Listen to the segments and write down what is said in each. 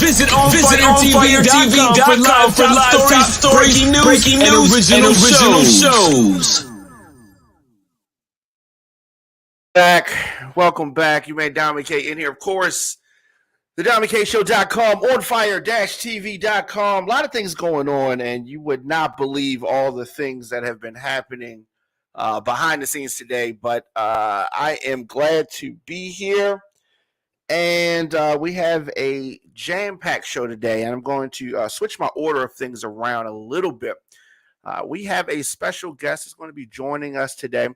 Visit OnFireTV.com for live top stories, breaking news, and original shows. Welcome back. You made Dominic K in here, of course. The DominiCShow.com, OnFire-TV.com. A lot of things going on, and you would not believe all the things that have been happening behind the scenes today. But I am glad to be here, and we have a jam-packed show today, and I'm going to switch my order of things around a little bit. We have a special guest that's going to be joining us today,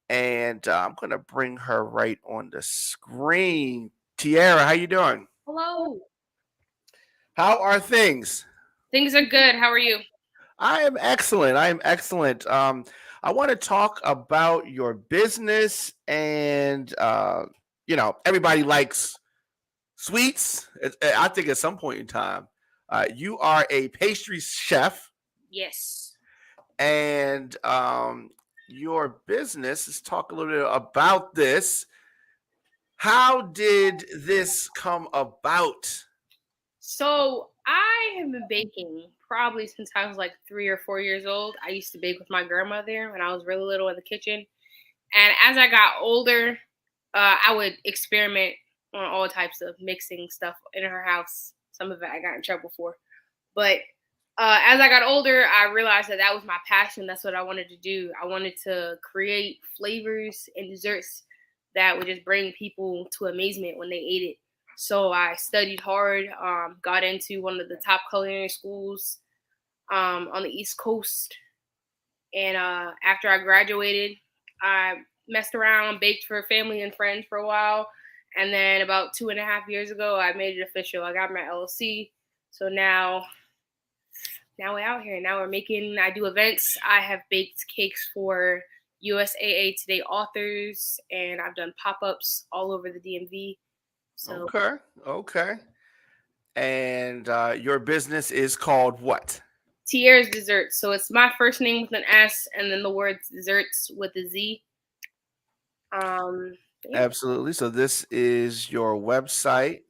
and I'm going to bring her right on the screen. Tierra, how you doing? Hello. How are things? Things are good. How are you? I am excellent. I want to talk about your business, and everybody likes sweets. I think at some point in time, you are a pastry chef. Yes. And your business. Let's talk a little bit about this. How did this come about? So I have been baking probably since I was like 3 or 4 years old. I used to bake with my grandmother when I was really little in the kitchen. And as I got older, I would experiment on all types of mixing stuff in her house. Some of it I got in trouble for. But as I got older, I realized that was my passion. That's what I wanted to do. I wanted to create flavors and desserts that would just bring people to amazement when they ate it. So I studied hard, got into one of the top culinary schools on the East Coast. And after I graduated, I messed around, baked for family and friends for a while. And then about 2.5 years ago, I made it official. I got my LLC. So now we're out here. Now I do events. I have baked cakes for USAA Today authors, and I've done pop-ups all over the DMV. So Okay. And your business is called what? Tierras Dessertz. So it's my first name with an S, and then the word Dessertz with a Z. Yeah. Absolutely. So this is your website.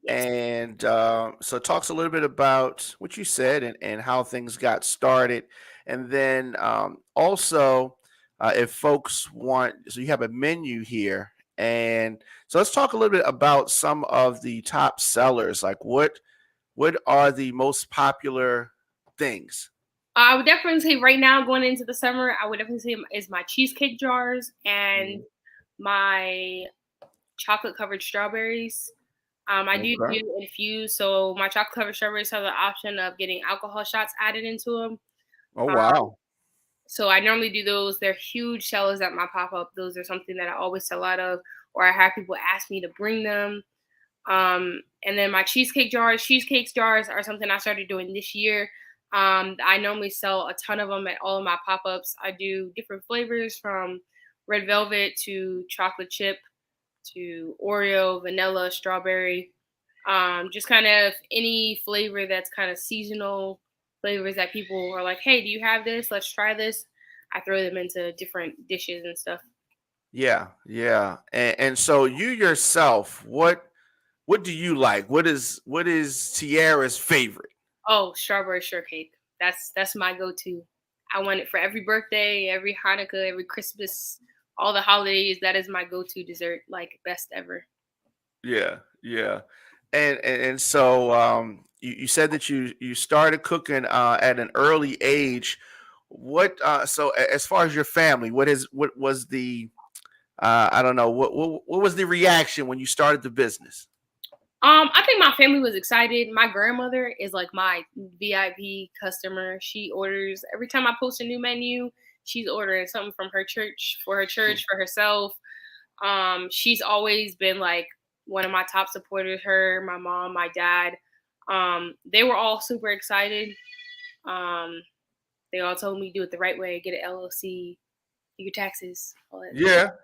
Yes. And so it talks a little bit about what you said and how things got started. And then also, if folks want, so you have a menu here. And so let's talk a little bit about some of the top sellers. Like what are the most popular things? I would definitely say right now going into the summer, I would definitely say is my cheesecake jars and my chocolate covered strawberries. I do infuse. So my chocolate covered strawberries have the option of getting alcohol shots added into them. Oh, wow. So I normally do those. They're huge sellers at my pop-up. Those are something that I always sell out of, or I have people ask me to bring them. And then my cheesecake jars are something I started doing this year. I normally sell a ton of them at all of my pop-ups. I do different flavors from red velvet to chocolate chip to Oreo, vanilla, strawberry. Just kind of any flavor that's kind of seasonal flavors that people are like, hey, do you have this? Let's try this. I throw them into different dishes and stuff. Yeah. And so you yourself, what do you like? What is Tierra's favorite? Oh, strawberry shortcake. That's my go-to. I want it for every birthday, every Hanukkah, every Christmas, all the holidays. That is my go-to dessert, like best ever. Yeah. And so you said that you started cooking at an early age. What so as far as your family, what was the I don't know, what was the reaction when you started the business? I think my family was excited. My grandmother is like my VIP customer. She orders every time I post a new menu. She's ordering something from her church, for herself. She's always been like one of my top supporters. Her, my mom, my dad. They were all super excited. They all told me do it the right way, get an LLC, do your taxes. All that.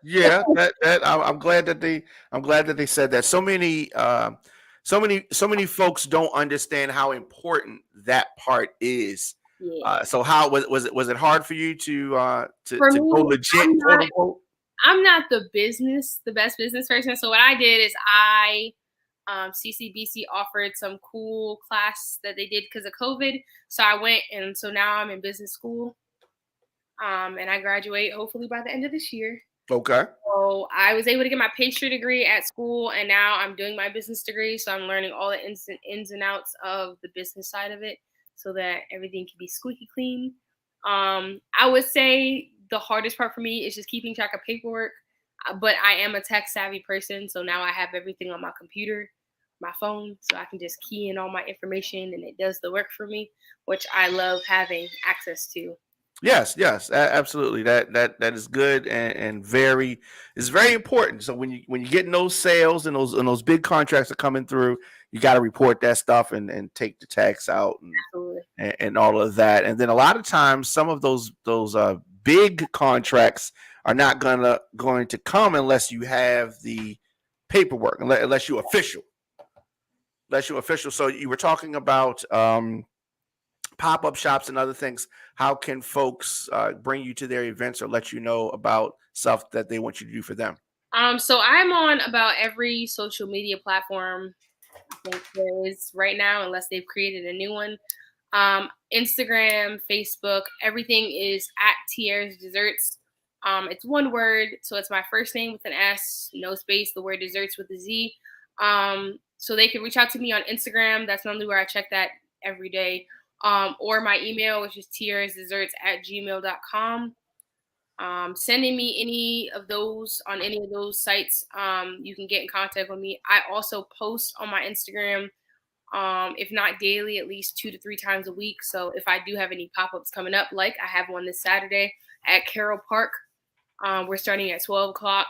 Yeah. I'm glad that they said that. So many folks don't understand how important that part is. Yeah. So how was it hard for you to go legit? I'm not the best business person. So what I did is I CCBC offered some cool class that they did because of COVID. So I went, and so now I'm in business school. And I graduate hopefully by the end of this year. Okay. So I was able to get my pastry degree at school, and now I'm doing my business degree. So I'm learning all the ins and outs of the business side of it, so that everything can be squeaky clean. I would say the hardest part for me is just keeping track of paperwork. But I am a tech savvy person, so now I have everything on my computer, my phone, so I can just key in all my information, and it does the work for me, which I love having access to. Yes, yes, absolutely. That is good and very it's very important. So when you getting those sales and those big contracts are coming through, you got to report that stuff and take the tax out Absolutely. and all of that. And then a lot of times, some of those big contracts are not going to come unless you have the paperwork, unless you're official. Unless you're official. So you were talking about pop-up shops and other things. How can folks bring you to their events or let you know about stuff that they want you to do for them? So I'm on about every social media platform I think there is right now, unless they've created a new one. Instagram, Facebook, everything is at Tierras Dessertz. It's one word, so it's my first name with an S, no space, the word desserts with a Z. So they can reach out to me on Instagram. That's normally where I check that every day. Or my email, which is tierrasdesserts@gmail.com. Sending me any of those on any of those sites, you can get in contact with me. I also post on my Instagram, if not daily, at least 2 to 3 times a week. So if I do have any pop-ups coming up, like I have one this Saturday at Carroll Park, we're starting at 12 o'clock.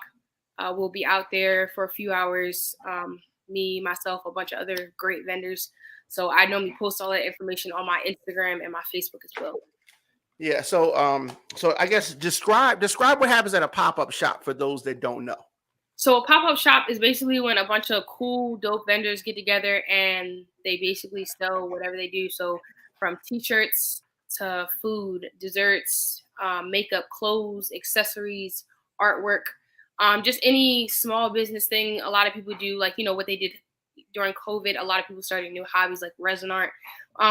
We'll be out there for a few hours. Me, myself, a bunch of other great vendors. So I normally post all that information on my Instagram and my Facebook as well. Yeah. So I guess describe what happens at a pop-up shop for those that don't know. So a pop-up shop is basically when a bunch of cool, dope vendors get together and they basically sell whatever they do. So from t-shirts to food, desserts, makeup, clothes, accessories, artwork, just any small business thing. A lot of people do, like, what they did during COVID. A lot of people started new hobbies like resin art.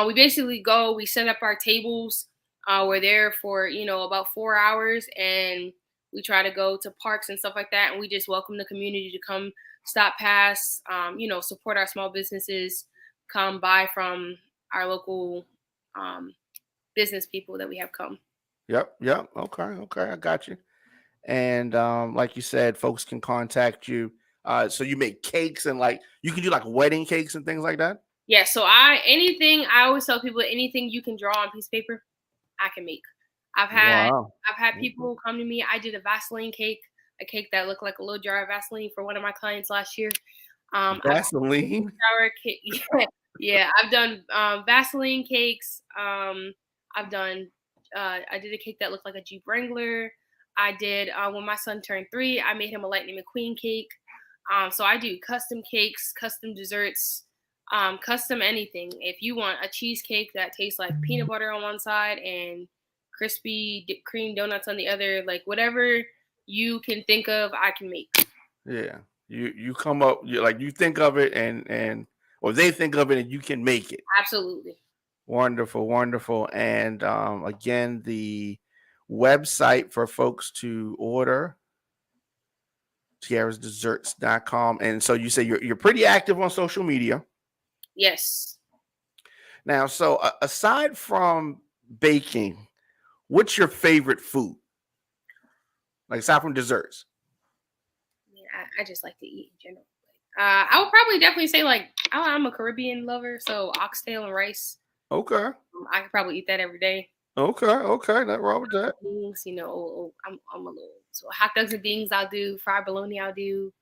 We basically go, we set up our tables. We're there for, about 4 hours, and we try to go to parks and stuff like that. And we just welcome the community to come stop past, support our small businesses, come buy from our local business people that we have come. Yep. Okay. I got you. And like you said, folks can contact you. So you make cakes and you can do like wedding cakes and things like that. Yeah. So I always tell people anything you can draw on a piece of paper, I can make. I've had people come to me. I did a Vaseline cake, a cake that looked like a little jar of Vaseline for one of my clients last year. Vaseline. Yeah, I've done Vaseline cakes. I've done. I did a cake that looked like a Jeep Wrangler. I did when my son turned 3. I made him a Lightning McQueen cake. So I do custom cakes, custom desserts, custom anything. If you want a cheesecake that tastes like peanut butter on one side and crispy cream donuts on the other, like whatever you can think of, I can make. Yeah, you come up, you think of it or they think of it and you can make it. Absolutely. Wonderful. And again, the website for folks to order, tierrasdesserts.com. And so you say you're pretty active on social media. Yes. Now, so aside from baking, what's your favorite food? Like aside from desserts? Yeah, I just like to eat in general. I would probably definitely say I'm a Caribbean lover, so oxtail and rice. Okay. I could probably eat that every day. Okay, nothing wrong with that. Beans, I'm a little, so hot dogs and beans I'll do, fried bologna I'll do,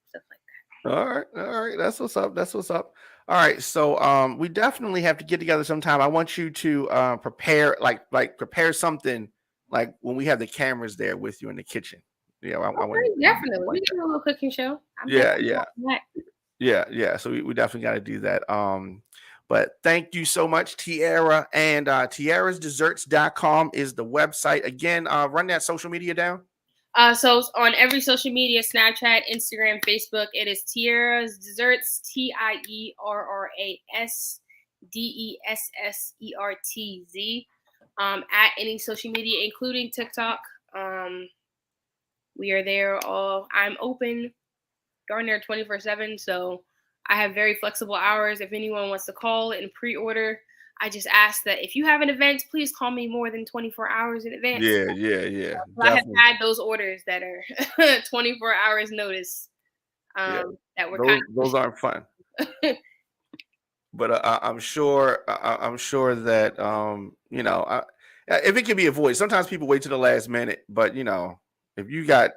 stuff like that. All right. That's what's up. All right. So we definitely have to get together sometime. I want you to prepare prepare something like when we have the cameras there with you in the kitchen. Yeah, definitely. We do a little cooking show. Yeah. So we definitely got to do that. But thank you so much, Tierra. And tierrasdesserts.com is the website. Again, run that social media down. So on every social media, Snapchat, Instagram, Facebook, it is Tierras Dessertz, TIERRASDESSERTZ. At any social media, including TikTok. We are there all. I'm open darn near 24/7, so I have very flexible hours. If anyone wants to call and pre-order, I just ask that if you have an event, please call me more than 24 hours in advance. Yeah. I have had those orders that are 24 hours notice. That were those aren't fun. But I'm sure that if it can be avoided, sometimes people wait to the last minute. But if you got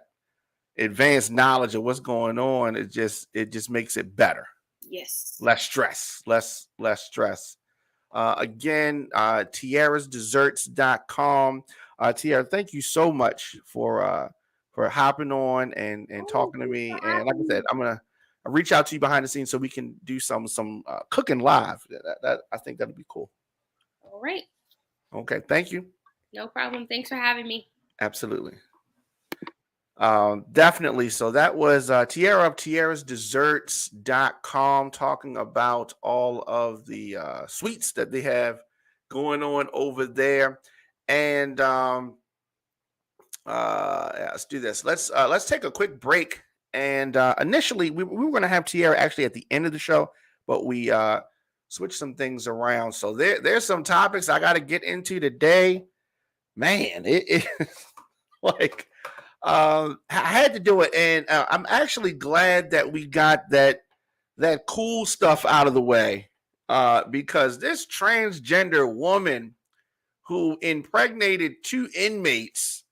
advanced knowledge of what's going on, it just makes it better. Yes. Less stress. Again, tierrasdesserts.com. Tierra, thank you so much for hopping on and talking to me. And like I said, I'm gonna reach out to you behind the scenes so we can do some cooking live. That I think that'd be cool. All right. Okay, thank you. No problem. Thanks for having me. Absolutely. Definitely. So that was Tierra of tierrasdesserts.com talking about all of the sweets that they have going on over there. And let's do this. Let's take a quick break. And initially we were going to have Tierra actually at the end of the show, but we switched some things around. So there's some topics I got to get into today. Man, it like I had to do it, and I'm actually glad that we got that cool stuff out of the way, because this transgender woman who impregnated 2 inmates,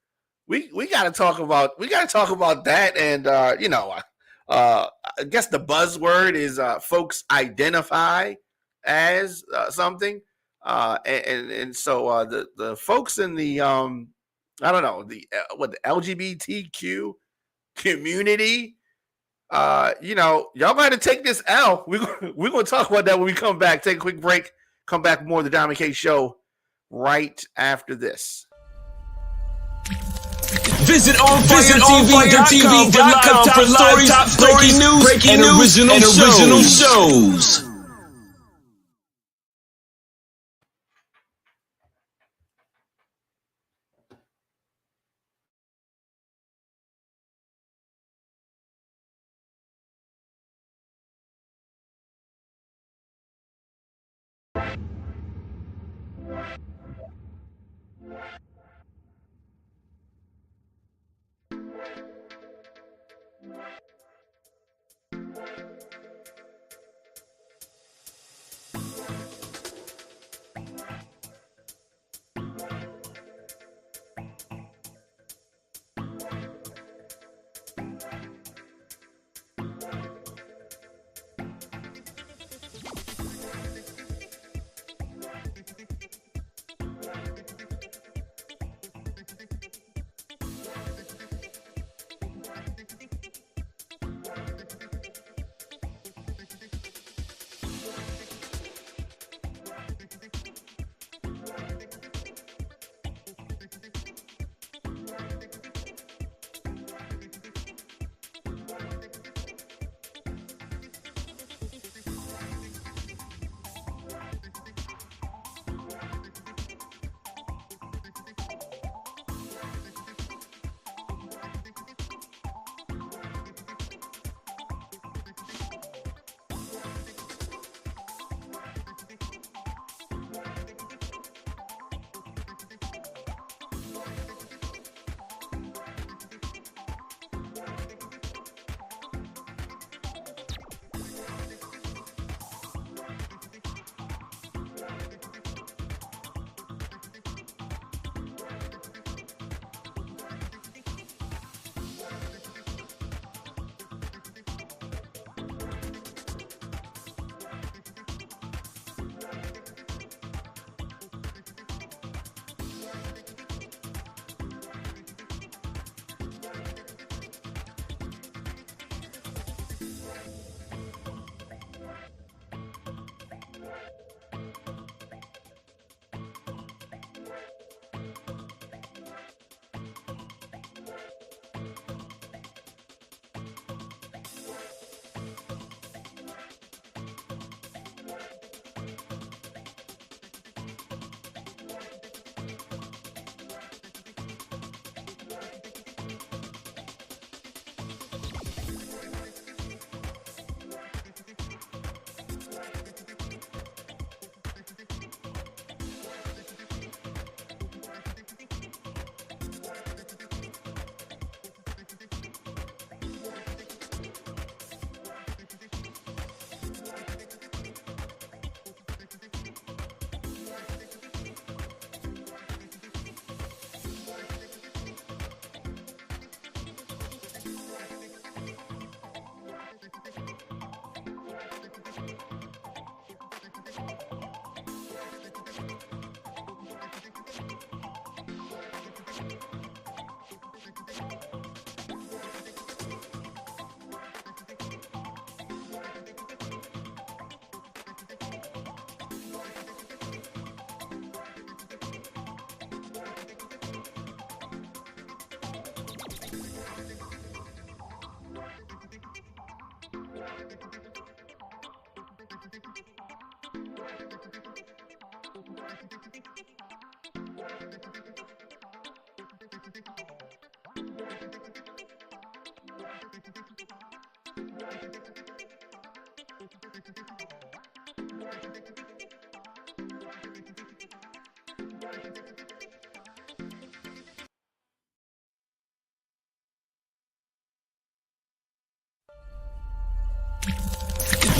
we got to talk about that, and I guess the buzzword is folks identify as something, and so the folks in the I don't know, the LGBTQ community, y'all got to take this L. We're going to talk about that when we come back. Take a quick break. Come back with more of the Diamond K Show right after this. Visit OnFireTV.com for live top stories, breaking news, and original shows.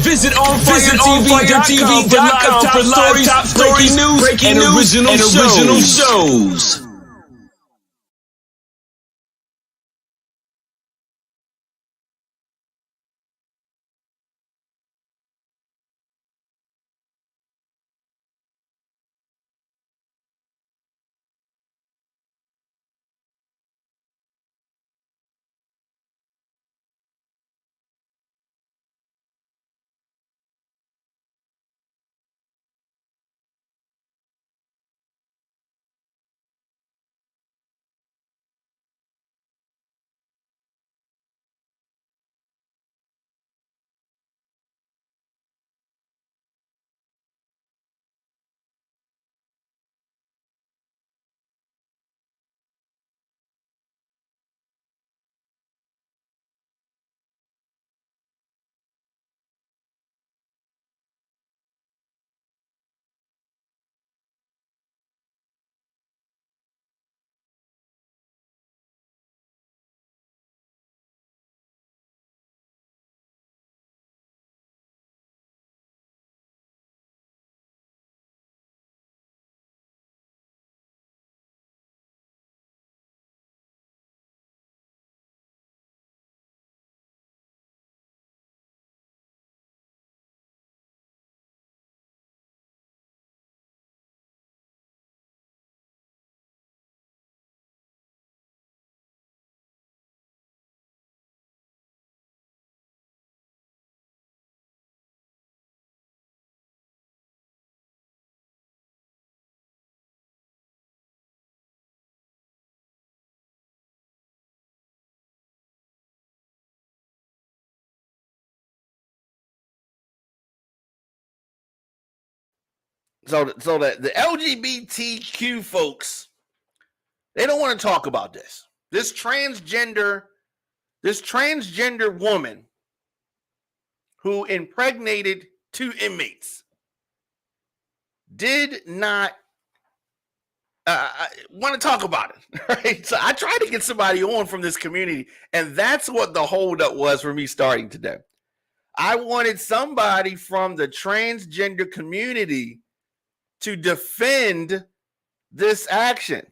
Visit OnFireTV.com for live top stories, breaking news, and original shows. So the LGBTQ folks, they don't want to talk about this. This transgender woman who impregnated 2 inmates did not want to talk about it. Right? So I tried to get somebody on from this community, and that's what the holdup was for me starting today. I wanted somebody from the transgender community to defend this action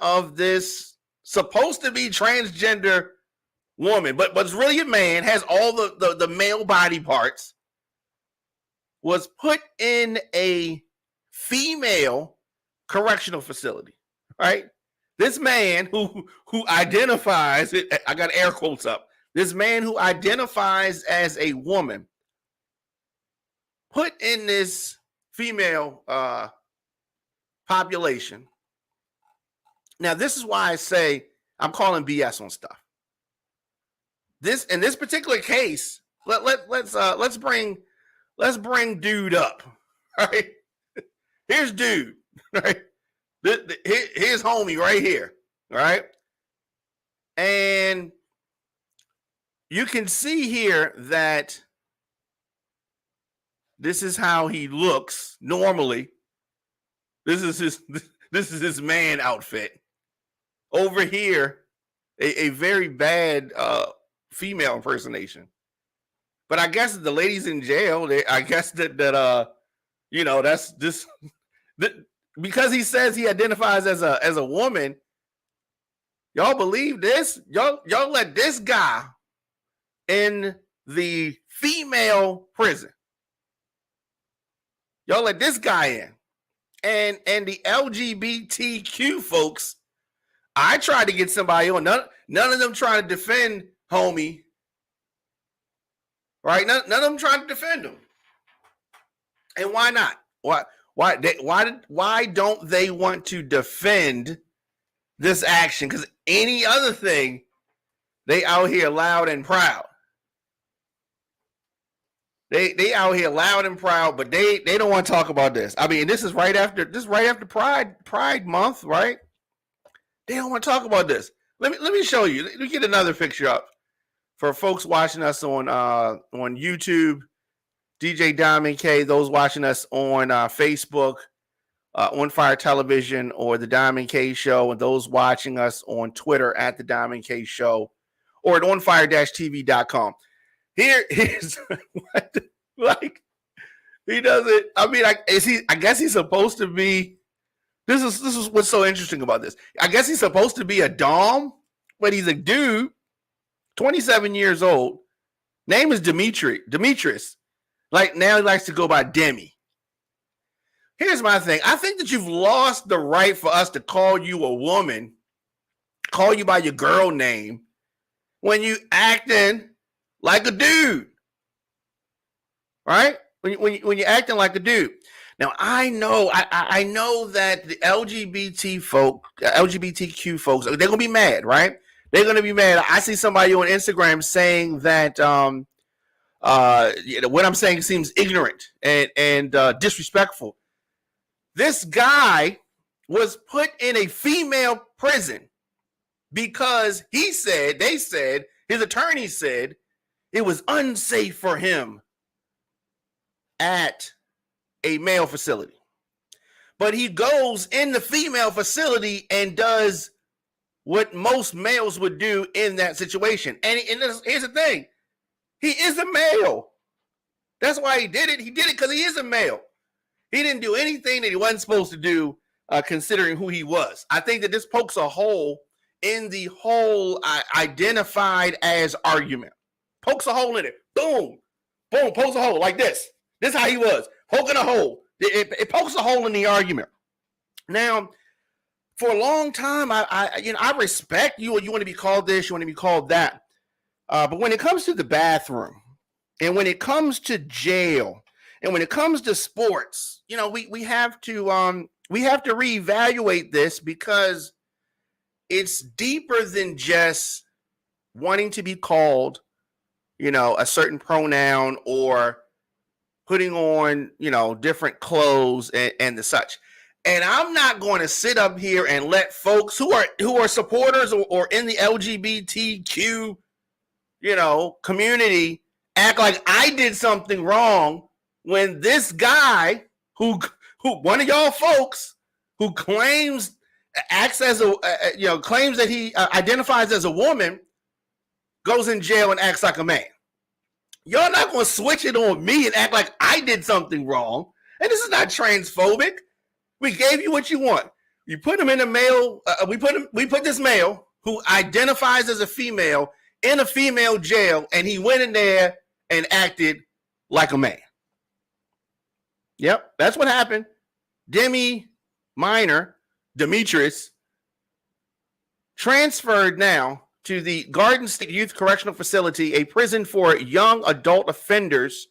of this supposed to be transgender woman, but it's really a man, has all the male body parts, was put in a female correctional facility, right? This man who identifies, I got air quotes up, this man who identifies as a woman, put in this female population. Now, this is why I say I'm calling BS on stuff. This, in this particular case, let's bring dude up. Right? Here's dude. Right? Here's homie right here. Right? And you can see here that this is how he looks normally. This is his man outfit. Over here, a very bad female impersonation. But I guess the ladies in jail, I guess that you know, that's this because he says he identifies as a woman. Y'all believe this? Y'all let this guy in the female prison. Y'all let this guy in. And the LGBTQ folks, I tried to get somebody on. None of them trying to defend homie. Right? None of them trying to defend him. And why not? Why don't they want to defend this action? Because any other thing, they out here loud and proud. They out here loud and proud, but they don't want to talk about this. I mean, this is right after Pride Month, right? They don't want to talk about this. Let me show you. Let me get another picture up for folks watching us on YouTube, DJ Diamond K, those watching us on Facebook, On Fire Television, or The Diamond K Show, and those watching us on Twitter at The Diamond K Show, or at onfire-tv.com. Here's what, like, he doesn't. I mean, I guess he's supposed to be. This is what's so interesting about this. I guess he's supposed to be a dom, but he's a dude, 27 years old. Name is Demetrius. Like, now he likes to go by Demi. Here's my thing. I think that you've lost the right for us to call you a woman, call you by your girl name, when you acting like a dude. Right? When you're acting like a dude. Now, I know that the LGBTQ folks, they're going to be mad, right? They're going to be mad. I see somebody on Instagram saying that what I'm saying seems ignorant and disrespectful. This guy was put in a female prison because his attorney said it was unsafe for him at a male facility. But he goes in the female facility and does what most males would do in that situation. And here's the thing. He is a male. That's why he did it. He did it because he is a male. He didn't do anything that he wasn't supposed to do, considering who he was. I think that this pokes a hole in the whole identified as argument. Pokes a hole in it. Boom. Boom. Pokes a hole like this. This is how he was. Poking a hole. It pokes a hole in the argument. Now, for a long time, I respect you. You want to be called this. You want to be called that. But when it comes to the bathroom, and when it comes to jail, and when it comes to sports, we have to reevaluate this, because it's deeper than just wanting to be called, a certain pronoun, or putting on, different clothes and the such. And I'm not going to sit up here and let folks who are supporters or in the LGBTQ, community act like I did something wrong, when this guy who one of y'all folks who claims claims that he identifies as a woman goes in jail and acts like a man. Y'all not going to switch it on me and act like I did something wrong. And this is not transphobic. We gave you what you want. You put him in a male. We put this male who identifies as a female in a female jail, and he went in there and acted like a man. Yep, that's what happened. Demetrius, transferred now to the Garland State Youth Correctional Facility, a prison for young adult offenders.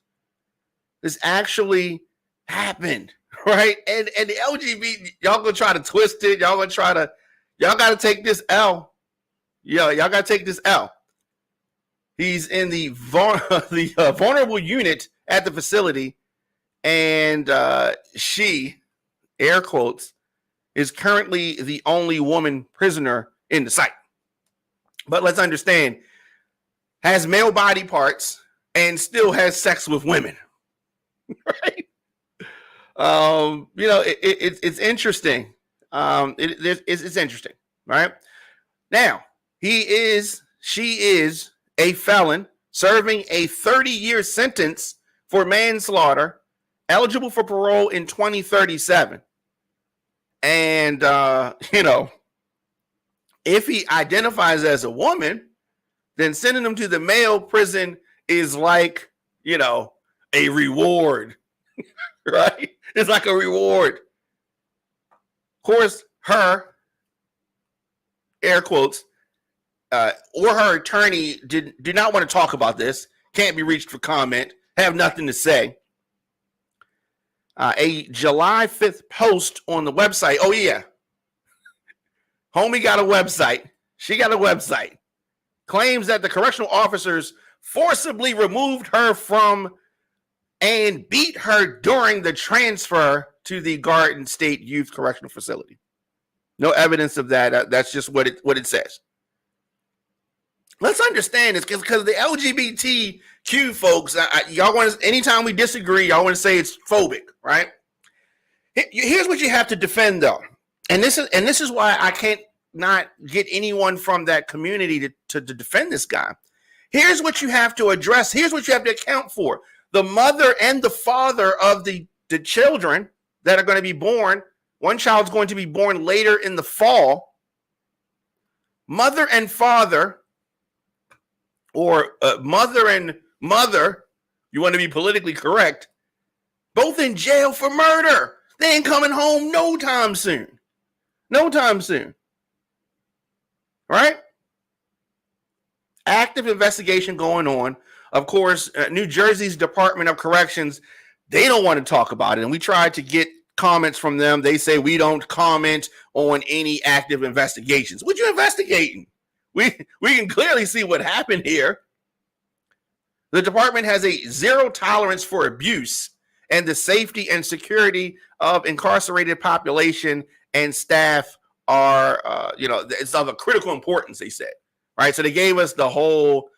This actually happened, right? And the LGBT, y'all gonna try to twist it. Y'all got to take this L. Y'all got to take this L. He's in the vulnerable unit at the facility, and she, air quotes, is currently the only woman prisoner in the site. But let's understand, has male body parts and still has sex with women, right? It's interesting. It's interesting, right? Now, she is a felon serving a 30-year sentence for manslaughter, eligible for parole in 2037. And, if he identifies as a woman, then sending him to the male prison is like, a reward, right? It's like a reward. Of course, her, air quotes, or her attorney did not want to talk about this. Can't be reached for comment. Have nothing to say. A July 5th post on the website. Oh, yeah. Homie got a website. She got a website. Claims that the correctional officers forcibly removed her from and beat her during the transfer to the Garland State Youth Correctional Facility. No evidence of that. That's just what it says. let's understand this because the LGBTQ folks, y'all want to, anytime we disagree, y'all want to say it's phobic, right? Here's what you have to defend, though, and this is why I can't not get anyone from that community to defend this guy. Here's what you have to address. Here's what you have to account for: the mother and the father of the children that are going to be born. One child's going to be born later in the fall. Mother and father, or mother and mother, you want to be politically correct, both in jail for murder. They ain't coming home no time soon. No time soon. Right? Active investigation going on. Of course, New Jersey's Department of Corrections, they don't want to talk about it. And we tried to get comments from them. They say we don't comment on any active investigations. What you investigating? We can clearly see what happened here. The department has a zero tolerance for abuse and the safety and security of incarcerated population and staff are, it's of a critical importance, they said. Right. So they gave us the whole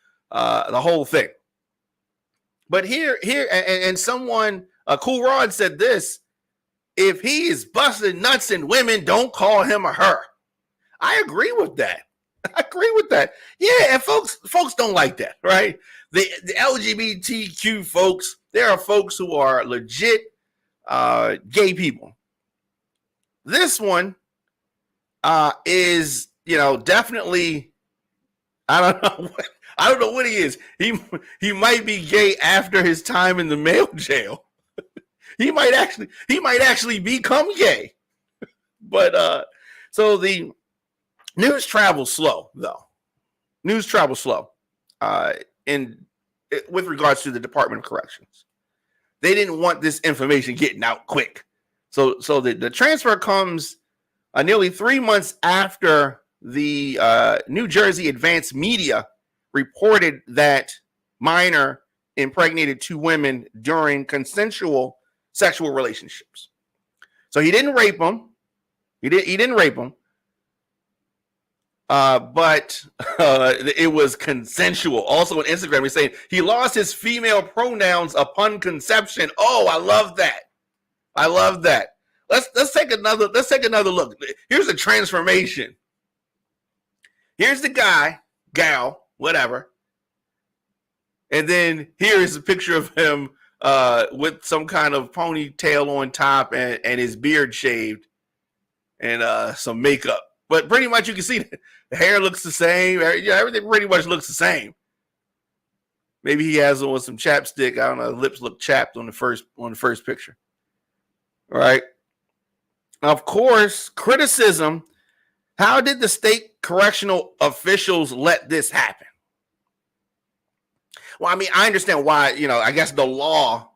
thing. But here, and someone, Cool Rod said this: if he is busting nuts in women, don't call him or her. I agree with that. Yeah, and folks don't like that, right? The LGBTQ folks, there are folks who are legit gay people. This one is, definitely, I don't know what he is. He might be gay after his time in the male jail. He might actually become gay. But so the news travels slow, though. With regards to the Department of Corrections. They didn't want this information getting out quick. So the transfer comes nearly 3 months after the New Jersey Advanced Media reported that minor impregnated 2 women during consensual sexual relationships. So he didn't rape them. He didn't rape them. But it was consensual. Also on Instagram, he's saying he lost his female pronouns upon conception. Oh, I love that. Let's take another look. Here's the transformation. Here's the guy, gal, whatever. And then here is a picture of him with some kind of ponytail on top and his beard shaved and some makeup. But pretty much you can see the hair looks the same. Yeah, everything pretty much looks the same. Maybe he has on some chapstick. I don't know. The lips look chapped on the first picture. All right. Of course, criticism. How did the state correctional officials let this happen? Well, I mean, I understand why, I guess the law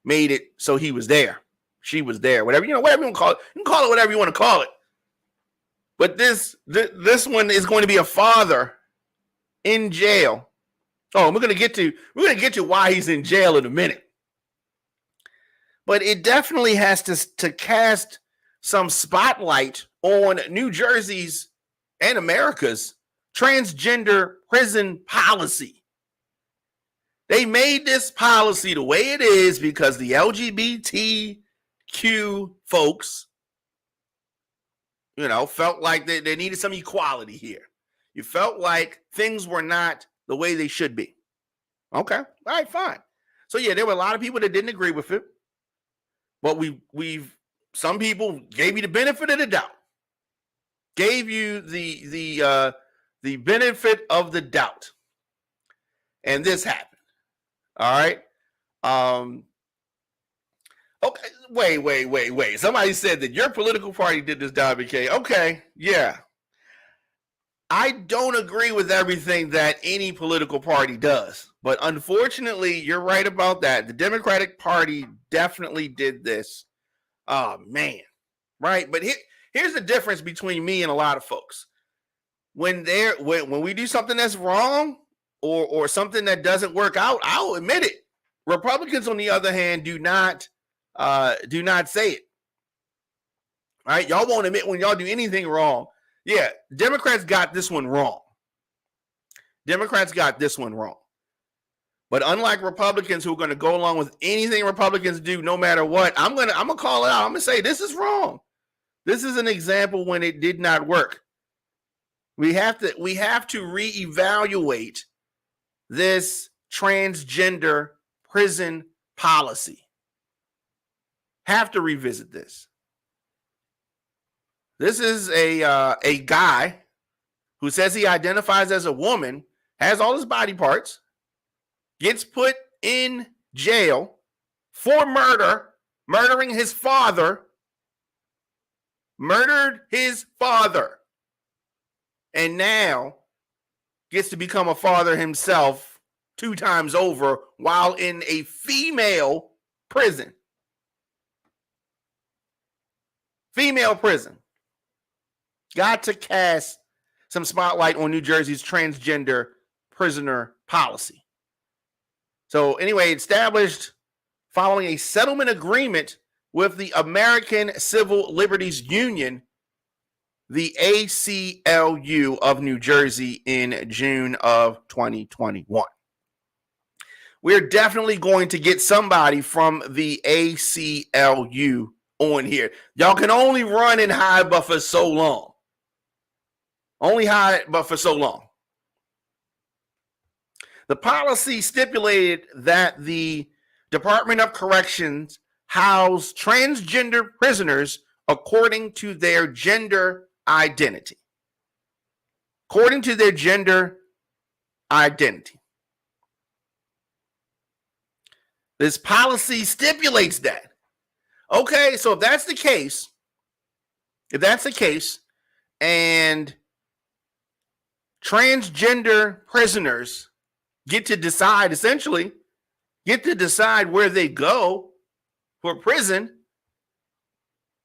made it so he was there. She was there. Whatever you want to call it. You can call it whatever you want to call it. But this one is going to be a father in jail. Oh, we're going to get to why he's in jail in a minute. But it definitely has to cast some spotlight on New Jersey's and America's transgender prison policy. They made this policy the way it is because the LGBTQ folks, felt like they needed some equality here. You felt like things were not the way they should be. Okay. All right, fine. So yeah, there were a lot of people that didn't agree with it. But some people gave you the benefit of the doubt. Gave you the benefit of the doubt. And this happened. All right. Okay, wait. Somebody said that your political party did this, WK. Okay, yeah. I don't agree with everything that any political party does. But unfortunately, you're right about that. The Democratic Party definitely did this. Oh, man. Right? But here's the difference between me and a lot of folks. When we do something that's wrong or something that doesn't work out, I'll admit it. Republicans, on the other hand, do not say it. All right, y'all won't admit when y'all do anything wrong. Yeah, Democrats got this one wrong. Democrats got this one wrong. But unlike Republicans who are going to go along with anything Republicans do, no matter what, I'm gonna call it out. I'm gonna say this is wrong. This is an example when it did not work. We have to reevaluate this transgender prison policy. Have to revisit this. This is a guy who says he identifies as a woman, has all his body parts, gets put in jail for murdering his father, and now gets to become a father himself 2 times over while in a female prison. Female prison. Got to cast some spotlight on New Jersey's transgender prisoner policy. So anyway, established following a settlement agreement with the American Civil Liberties Union, the ACLU of New Jersey, in June of 2021. We're definitely going to get somebody from the ACLU on here. Y'all can only run and hide but for so long. The policy stipulated that the Department of Corrections house transgender prisoners according to their gender identity. This policy stipulates that. Okay, so if that's the case, and transgender prisoners get to decide where they go for prison,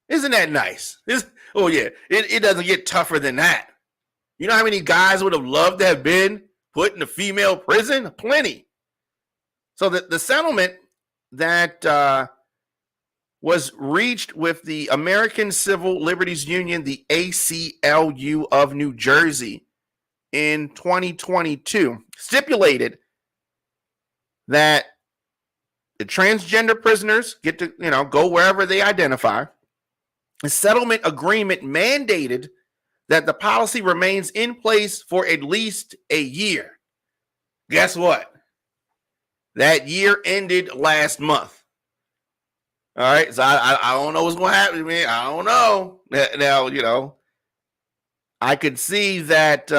isn't that nice? It doesn't get tougher than that. You know how many guys would have loved to have been put in a female prison? Plenty. So the settlement that was reached with the American Civil Liberties Union, the ACLU of New Jersey, in 2022 stipulated that the transgender prisoners get to, go wherever they identify. The settlement agreement mandated that the policy remains in place for at least a year. Guess what? That year ended last month. All right, so I don't know what's going to happen to me. I don't know. Now, I could see that,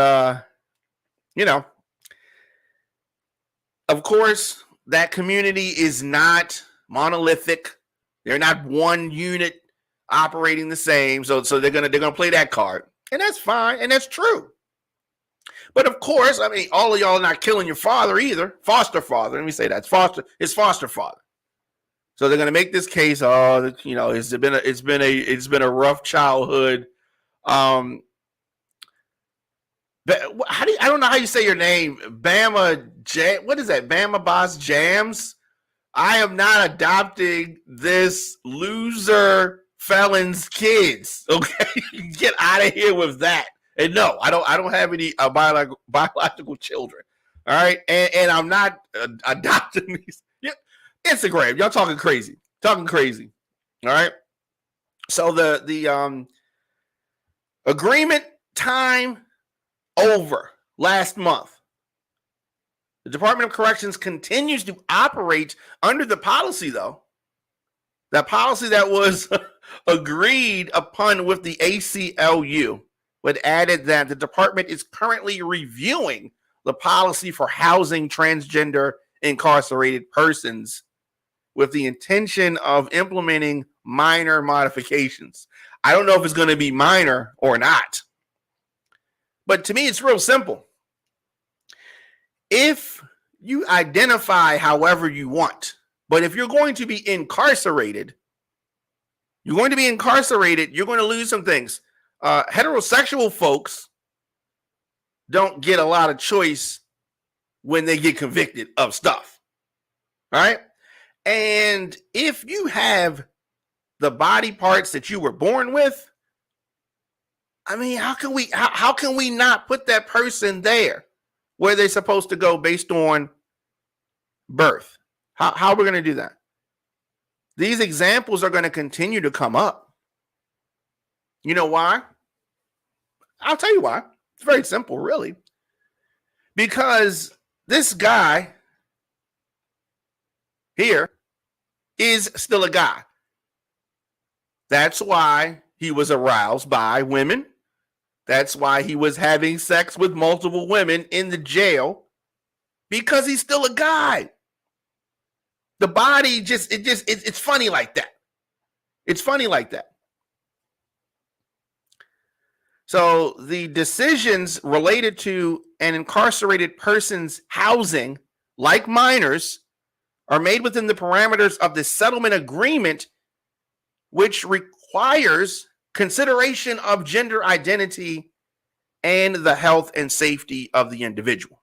of course, that community is not monolithic. They're not one unit operating the same. So they're gonna play that card, and that's fine, and that's true. But of course, all of y'all are not killing your father either. Foster father. Let me say that. His foster father. So they're gonna make this case. It's been a rough childhood. But I don't know how you say your name. What is that? Bama Boss Jams? I am not adopting this loser felon's kids. Okay, get out of here with that. And no, I don't have any biological children. All right, and I'm not adopting these. Instagram, y'all talking crazy. All right. So the agreement time over last month. The Department of Corrections continues to operate under the policy, though. That policy that was agreed upon with the ACLU, but added that the department is currently reviewing the policy for housing transgender incarcerated persons with the intention of implementing minor modifications. I don't know if it's going to be minor or not. But to me, it's real simple. If you identify however you want, but if you're going to be incarcerated, you're going to lose some things. Heterosexual folks don't get a lot of choice when they get convicted of stuff. All right? And if you have the body parts that you were born with, how can we not put that person there? where they're supposed to go based on birth. How are we going to do that? These examples are going to continue to come up. You know why? I'll tell you why. It's very simple, really. Because this guy here is still a guy. That's why he was aroused by women. That's why he was having sex with multiple women in the jail, because he's still a guy. The body it's funny like that. It's funny like that. So the decisions related to an incarcerated person's housing, like minors, are made within the parameters of the settlement agreement, which requires consideration of gender identity and the health and safety of the individual.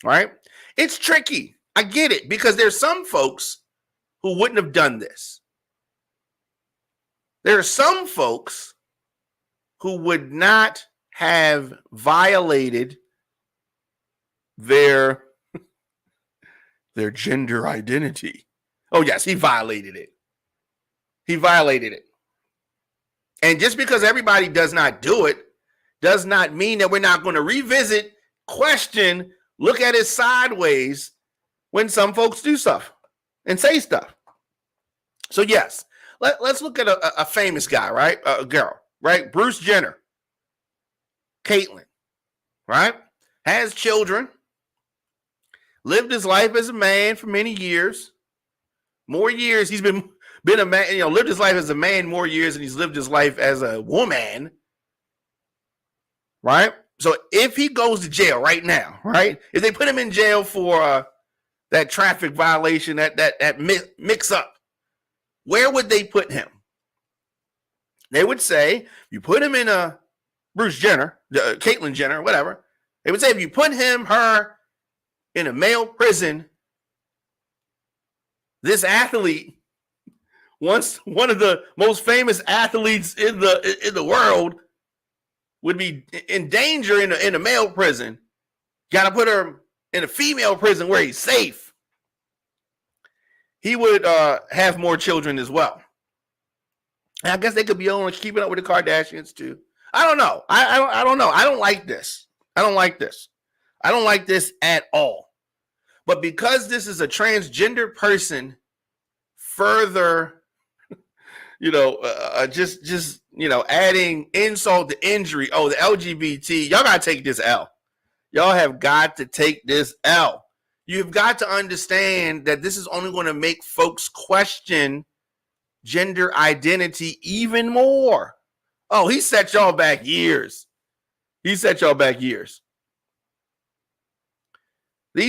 All right? It's tricky. I get it, because there's some folks who wouldn't have done this. There are some folks who would not have violated their gender identity. Oh, yes, he violated it. He violated it. And just because everybody does not do it does not mean that we're not going to revisit, question, look at it sideways when some folks do stuff and say stuff. So, yes, let's look at a famous guy, right? A girl, right? Bruce Jenner. Caitlyn, right? Has children. Lived his life as a man for many years. More years. He's been a man, lived his life as a man more years than he's lived his life as a woman. Right? So if he goes to jail right now, right? If they put him in jail for that traffic violation, that mix up, where would they put him? They would say, you put him in a Bruce Jenner, Caitlyn Jenner, whatever. They would say, if you put her in a male prison, this athlete, once one of the most famous athletes in the world, would be in danger in a male prison. Got to put her in a female prison where he's safe. He would have more children as well. And I guess they could be on Keeping Up with the Kardashians too. I don't know. I don't know. I don't like this. I don't like this. I don't like this at all. But because this is a transgender person, further, just adding insult to injury. Oh, the LGBT, y'all got to take this L. Y'all have got to take this L. You've got to understand that this is only going to make folks question gender identity even more. Oh, he set y'all back years. These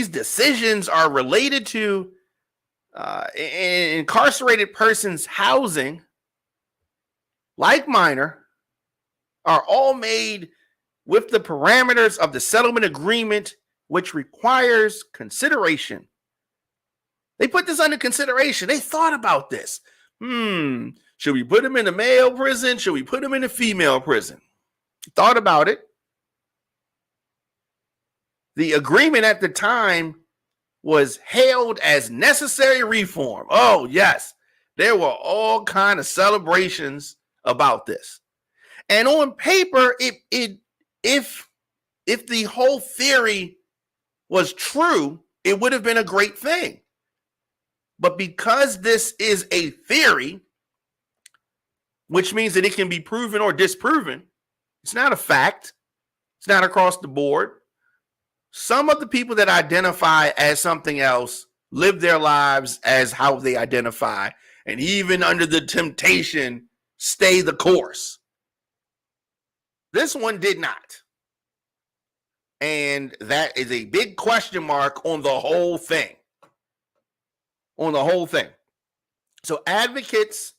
decisions are related to an incarcerated person's housing, like minor, are all made with the parameters of the settlement agreement, which requires consideration. They put this under consideration. They thought about this. Should we put him in a male prison? Should we put him in a female prison? Thought about it. The agreement at the time was hailed as necessary reform. Oh, yes. There were all kinds of celebrations about this. And on paper, if the whole theory was true, it would have been a great thing. But because this is a theory, which means that it can be proven or disproven, it's not a fact. It's not across the board. Some of the people that identify as something else live their lives as how they identify, and even under the temptation, stay the course. This one did not. And that is a big question mark on the whole thing. So advocates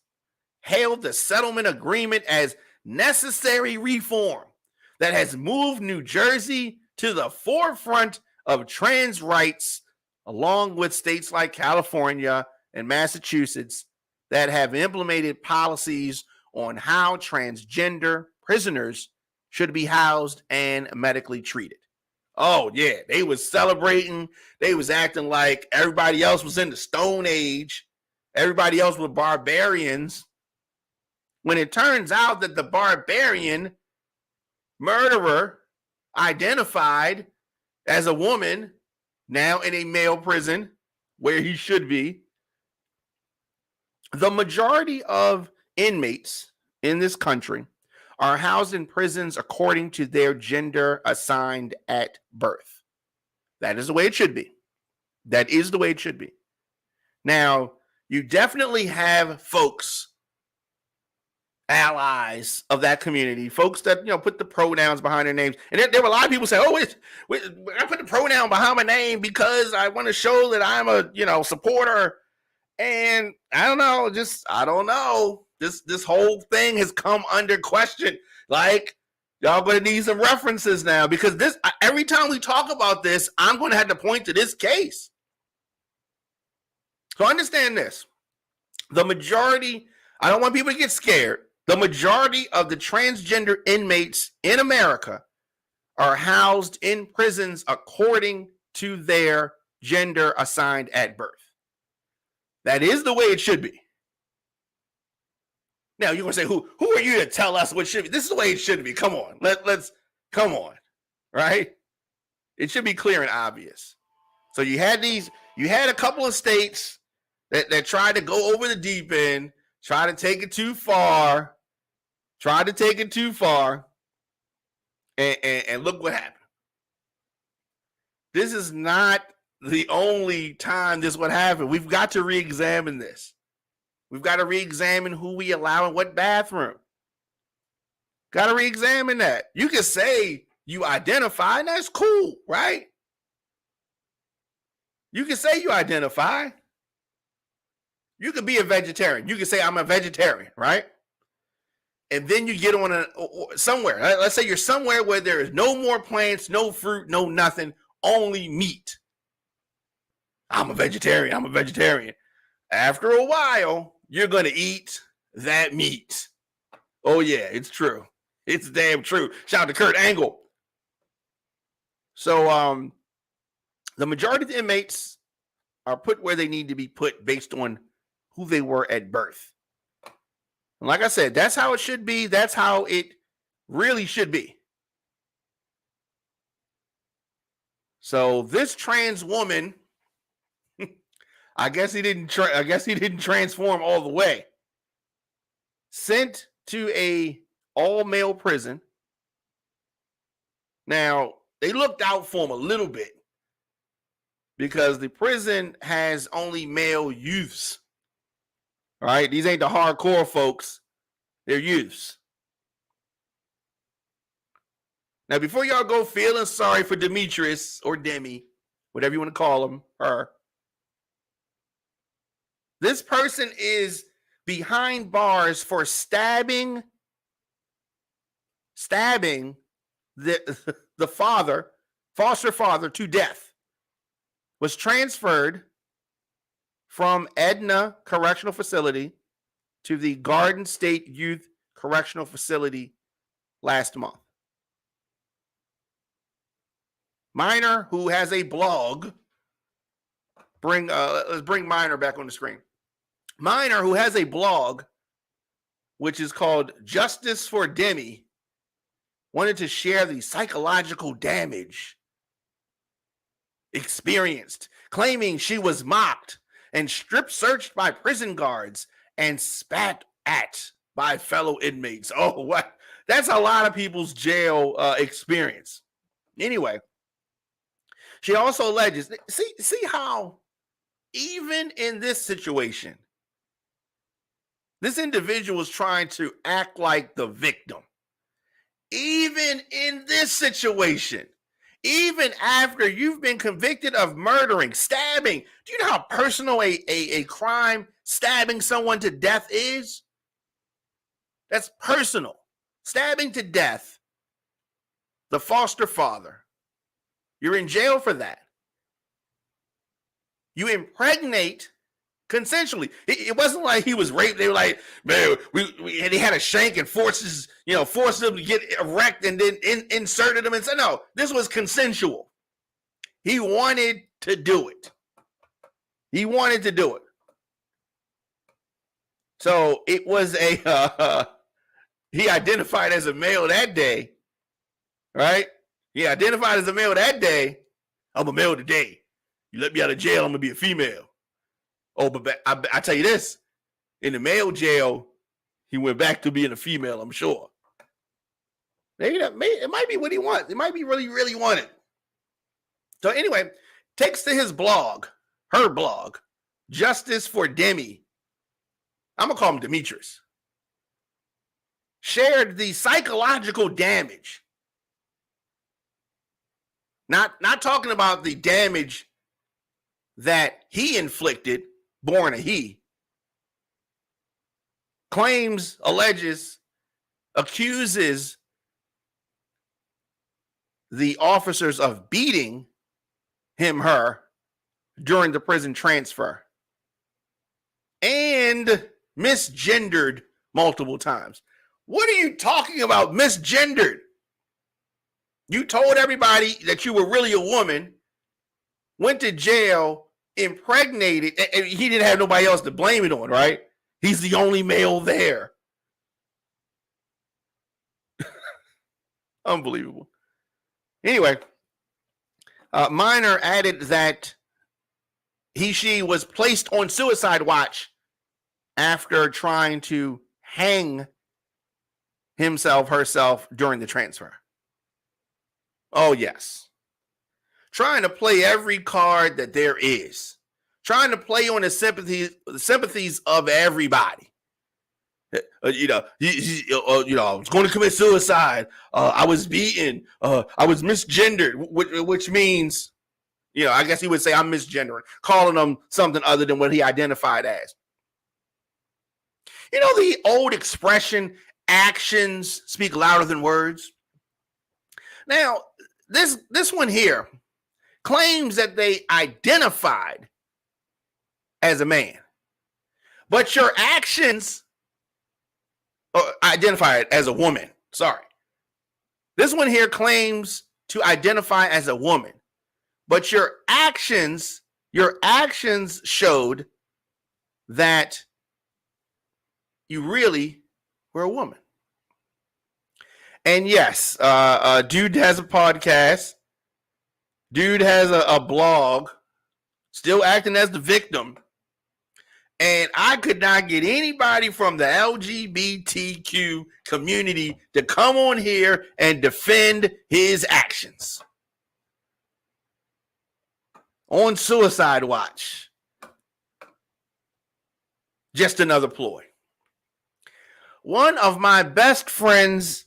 hailed the settlement agreement as necessary reform that has moved New Jersey to the forefront of trans rights, along with states like California and Massachusetts that have implemented policies on how transgender prisoners should be housed and medically treated. Oh, yeah. They was celebrating. They was acting like everybody else was in the Stone Age. Everybody else was barbarians. When it turns out that the barbarian murderer identified as a woman, now in a male prison where he should be. The majority of inmates in this country are housed in prisons according to their gender assigned at birth. That is the way it should be. That is the way it should be. Now, you definitely have folks, allies of that community, folks that put the pronouns behind their names. And there were a lot of people say, "Oh, I put the pronoun behind my name because I want to show that I'm a supporter." And I don't know, I don't know. This whole thing has come under question. Like, y'all gonna need some references now, because every time we talk about this, I'm gonna have to point to this case. So understand this. The majority, I don't want people to get scared. The majority of the transgender inmates in America are housed in prisons according to their gender assigned at birth. That is the way it should be. Now you're gonna say, who are you to tell us what should be? This is the way it should be. Come on, let's come on, right? It should be clear and obvious. So you had a couple of states that tried to go over the deep end, try to take it too far, and look what happened. This is not the only time this would happen. We've got to re-examine this. We've got to re-examine who we allow in what bathroom. Got to re-examine that. You can say you identify, and that's cool, right? You can say you identify. You could be a vegetarian. You can say, I'm a vegetarian, right? And then you get on somewhere. Let's say you're somewhere where there is no more plants, no fruit, no nothing, only meat. I'm a vegetarian. After a while, you're going to eat that meat. Oh, yeah, it's true. It's damn true. Shout out to Kurt Angle. So the majority of the inmates are put where they need to be put based on who they were at birth. And like I said, that's how it should be. That's how it really should be. So this trans woman, I guess he didn't transform all the way. Sent to a all-male prison. Now, they looked out for him a little bit because the prison has only male youths. All right, these ain't the hardcore folks. They're youths. Now, before y'all go feeling sorry for Demetrius or Demi, whatever you want to call him, her, this person is behind bars for stabbing the foster father to death. Was transferred from Edna Correctional Facility to the Garden State Youth Correctional Facility last month. Minor who has a blog. Let's bring Minor back on the screen. Minor who has a blog, which is called Justice for Demi, wanted to share the psychological damage experienced, claiming she was mocked and strip searched by prison guards and spat at by fellow inmates. Oh, what? That's a lot of people's jail experience. Anyway, she also alleges, see how even in this situation, this individual is trying to act like the victim. Even in this situation, even after you've been convicted of murdering, stabbing, do you know how personal a crime stabbing someone to death is? That's personal. Stabbing to death the foster father. You're in jail for that. You impregnate consensually. It wasn't like he was raped. They were like, man, and they had a shank and forced them to get erect and then inserted them and said, no, this was consensual. He wanted to do it. He wanted to do it. So it was he identified as a male that day, right? He identified as a male that day. I'm a male today. You let me out of jail, I'm going to be a female. Oh, but I tell you this, in the male jail, he went back to being a female, I'm sure. Maybe it might be what he wants. It might be really, really wanted. So anyway, takes to his blog, her blog, Justice for Demi. I'm going to call him Demetrius. Shared the psychological damage. Not talking about the damage that he inflicted, born a he, claims, alleges, accuses the officers of beating him, her, during the prison transfer and misgendered multiple times. What are you talking about, misgendered? You told everybody that you were really a woman, went to jail, impregnated, and he didn't have nobody else to blame it on, right? He's the only male there. Unbelievable. Anyway, Minor added that she was placed on suicide watch after trying to hang herself during the transfer. Oh, yes. Trying to play every card that there is. Trying to play on the sympathies of everybody. I was going to commit suicide. I was beaten. I was misgendered, which means, I guess he would say I'm misgendering, calling him something other than what he identified as. The old expression, actions speak louder than words. Now, this one here claims that they identified as a man, but your actions identified as a woman. Sorry. This one here claims to identify as a woman, but your actions showed that you really were a woman. And yes, dude has a podcast. Dude has a blog, still acting as the victim. And I could not get anybody from the LGBTQ community to come on here and defend his actions. On suicide watch. Just another ploy. One of my best friends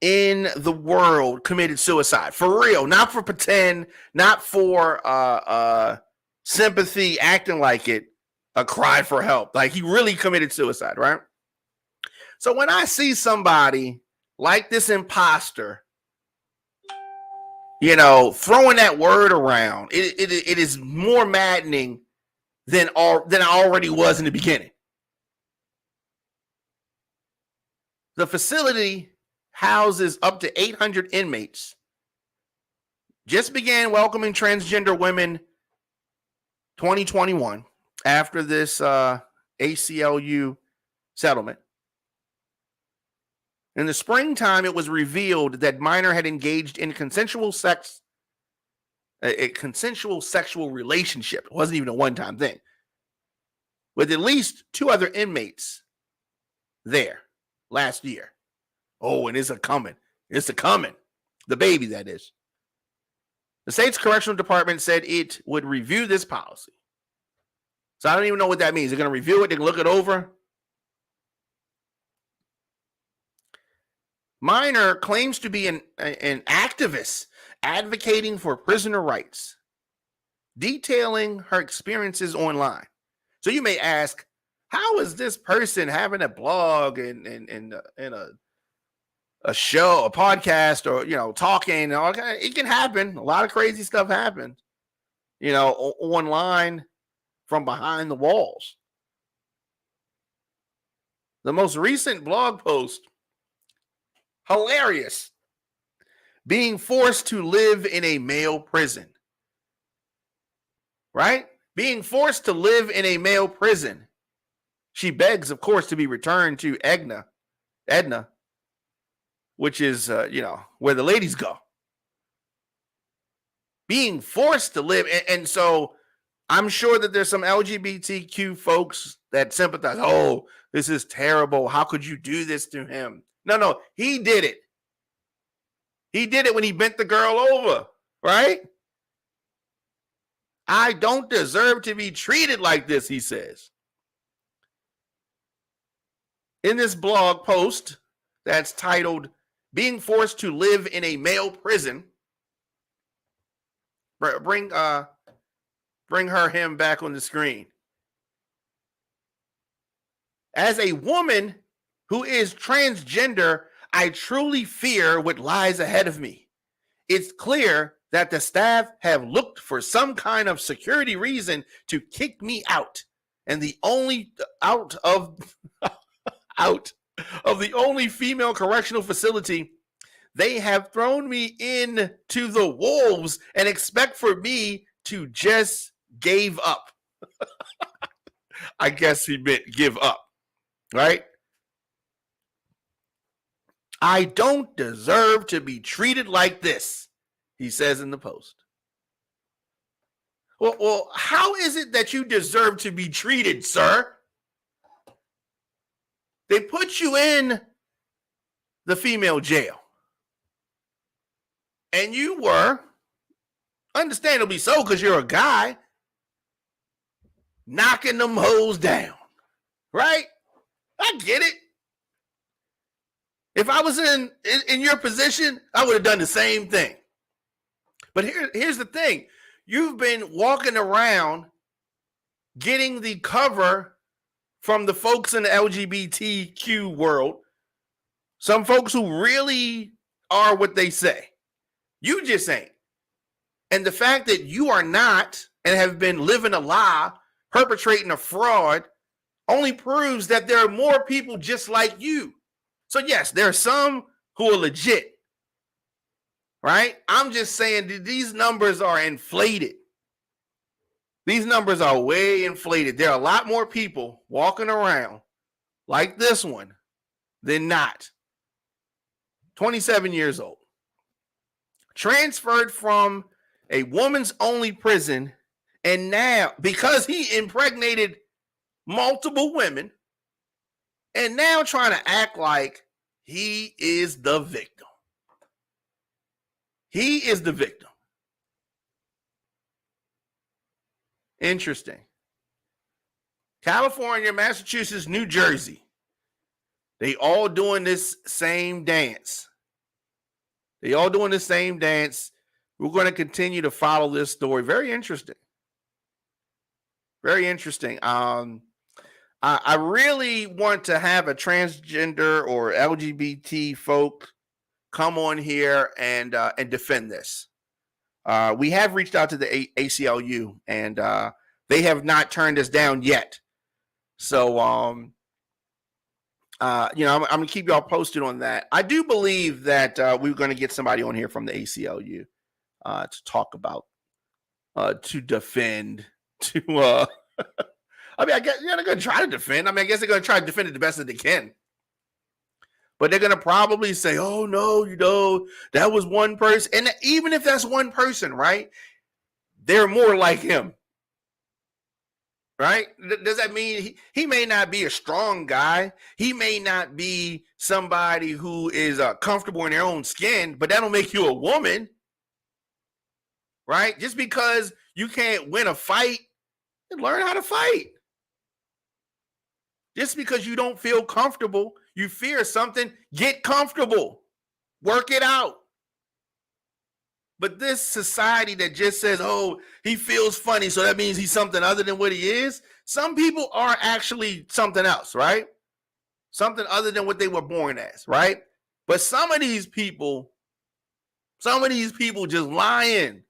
in the world committed suicide. For real. Not for pretend. Not for sympathy, acting like it. A cry for help. Like he really committed suicide, right? So when I see somebody like this imposter, throwing that word around, it is more maddening than it already was in the beginning. The facility houses up to 800 inmates. Just began welcoming transgender women 2021 after this ACLU settlement. In the springtime, it was revealed that Minor had engaged in a consensual sexual relationship. It wasn't even a one-time thing. With at least 2 other inmates there last year. Oh, and it's a coming. It's a coming. The baby, that is. The state's correctional department said it would review this policy. So I don't even know what that means. They're going to review it. They're going to look it over. Minor claims to be an activist advocating for prisoner rights, detailing her experiences online. So you may ask, how is this person having a blog and a show, a podcast, or talking and all that? It can happen. A lot of crazy stuff happens, online. from behind the walls. The most recent blog post, hilarious, being forced to live in a male prison. Right? Being forced to live in a male prison. She begs, of course, to be returned to Edna, which is, where the ladies go. Being forced to live. And so I'm sure that there's some LGBTQ folks that sympathize. Oh, this is terrible. How could you do this to him? No, he did it. He did it when he bent the girl over, right? I don't deserve to be treated like this, he says. In this blog post that's titled, Being Forced to Live in a Male Prison, bring him back on the screen. As a woman who is transgender, I truly fear what lies ahead of me. It's clear that the staff have looked for some kind of security reason to kick me out. And the only out of the only female correctional facility, they have thrown me in to the wolves and expect for me to just give up. I guess he meant give up, right? I don't deserve to be treated like this, he says in the post. Well, how is it that you deserve to be treated, sir? They put you in the female jail. And you were, understandably so, because you're a guy, knocking them hoes down, right? I get it. If I was in your position, I would have done the same thing. But here's the thing. You've been walking around getting the cover from the folks in the LGBTQ world, some folks who really are what they say. You just ain't. And the fact that you are not and have been living a lie, perpetrating a fraud, only proves that there are more people just like you. So yes, there are some who are legit, right? I'm just saying that these numbers are inflated. These numbers are way inflated. There are a lot more people walking around like this one than not. 27 years old. Transferred from a woman's only prison, and now, because he impregnated multiple women, and now trying to act like he is the victim. He is the victim. Interesting. California, Massachusetts, New Jersey. They all doing this same dance. We're going to continue to follow this story. Very interesting. Very interesting. I really want to have a transgender or LGBT folk come on here and defend this. We have reached out to the ACLU, and they have not turned us down yet. So, I'm going to keep y'all posted on that. I do believe that we're going to get somebody on here from the ACLU to talk about, to defend, to, I guess they're going to try to defend. I guess they're going to try to defend it the best that they can. But they're going to probably say, oh, no, that was one person. And even if that's one person, right, they're more like him. Right? Does that mean he may not be a strong guy? He may not be somebody who is comfortable in their own skin, but that don't make you a woman. Right? Just because you can't win a fight, learn how to fight. Just because you don't feel comfortable, you fear something, get comfortable. Work it out. But this society that just says, oh, he feels funny, so that means he's something other than what he is. Some people are actually something else, right? Something other than what they were born as, right? But some of these people just lying.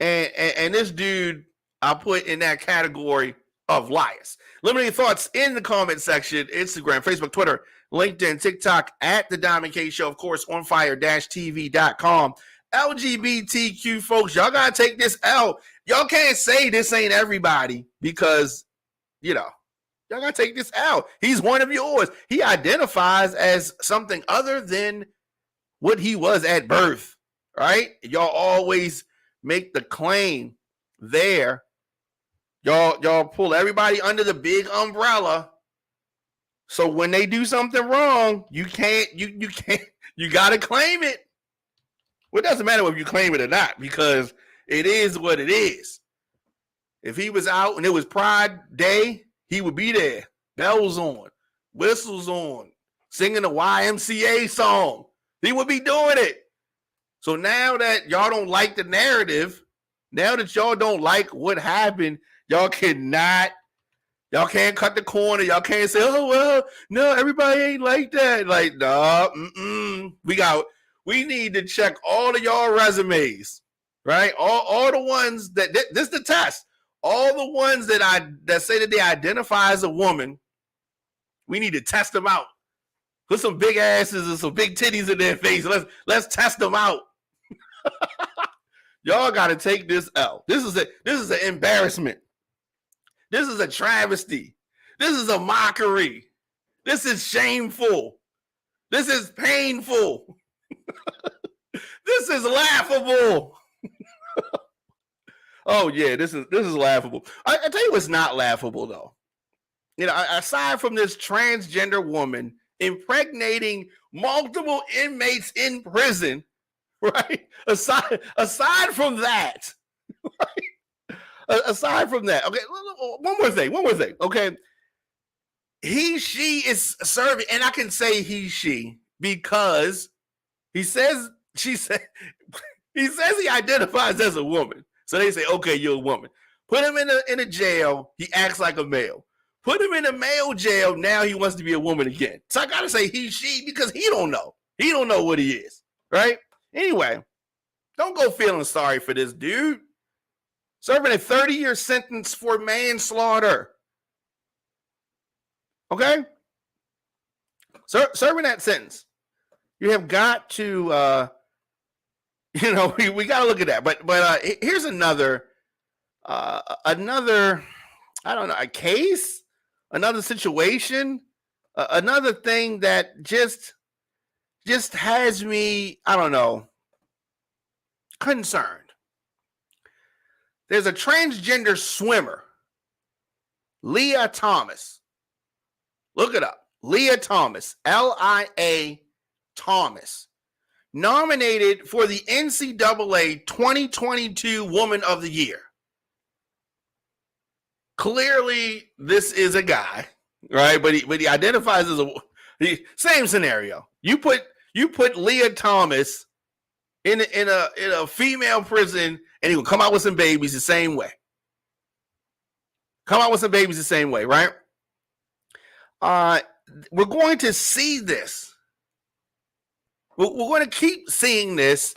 And this dude, I put in that category of liars. Let me know your thoughts in the comment section. Instagram, Facebook, Twitter, LinkedIn, TikTok, at The Diamond K Show. Of course, onfire-tv.com. LGBTQ folks, y'all got to take this L. Y'all can't say this ain't everybody because, y'all got to take this L. He's one of yours. He identifies as something other than what he was at birth, right? Y'all always make the claim there. Y'all pull everybody under the big umbrella. So when they do something wrong, you got to claim it. Well, it doesn't matter if you claim it or not because it is what it is. If he was out and it was Pride Day, he would be there. Bells on, whistles on, singing the YMCA song. He would be doing it. So now that y'all don't like the narrative, now that y'all don't like what happened, y'all can't cut the corner. Y'all can't say, oh, well, no, everybody ain't like that. Like, no, we need to check all of y'all resumes, right? All the ones that this is the test. All the ones that say that they identify as a woman, we need to test them out. Put some big asses and some big titties in their face. Let's test them out. Y'all got to take this out. This is an embarrassment. This is a travesty. This is a mockery. This is shameful. This is painful. This is laughable. Oh yeah, this is laughable. I tell you what's not laughable though. Aside from this transgender woman impregnating multiple inmates in prison, right? Aside from that, right? Aside from that, okay. One more thing. Okay, she is serving, and I can say she because he says he identifies as a woman. So they say, okay, you're a woman. Put him in a jail. He acts like a male. Put him in a male jail. Now he wants to be a woman again. So I got to say she because he don't know. He don't know what he is, right? Anyway, don't go feeling sorry for this dude. Serving a 30-year sentence for manslaughter. Okay? Serving that sentence. You have got to, we got to look at that. But here's another, I don't know, a case, another situation, another thing that just has me, I don't know, concerned. There's a transgender swimmer, Leah Thomas. Look it up. Leah Thomas, Lia Thomas, nominated for the NCAA 2022 Woman of the Year. Clearly, this is a guy, right? But he identifies as same scenario. You put Leah Thomas in a female prison, and he will come out with some babies the same way. Right? We're going to see this. We're going to keep seeing this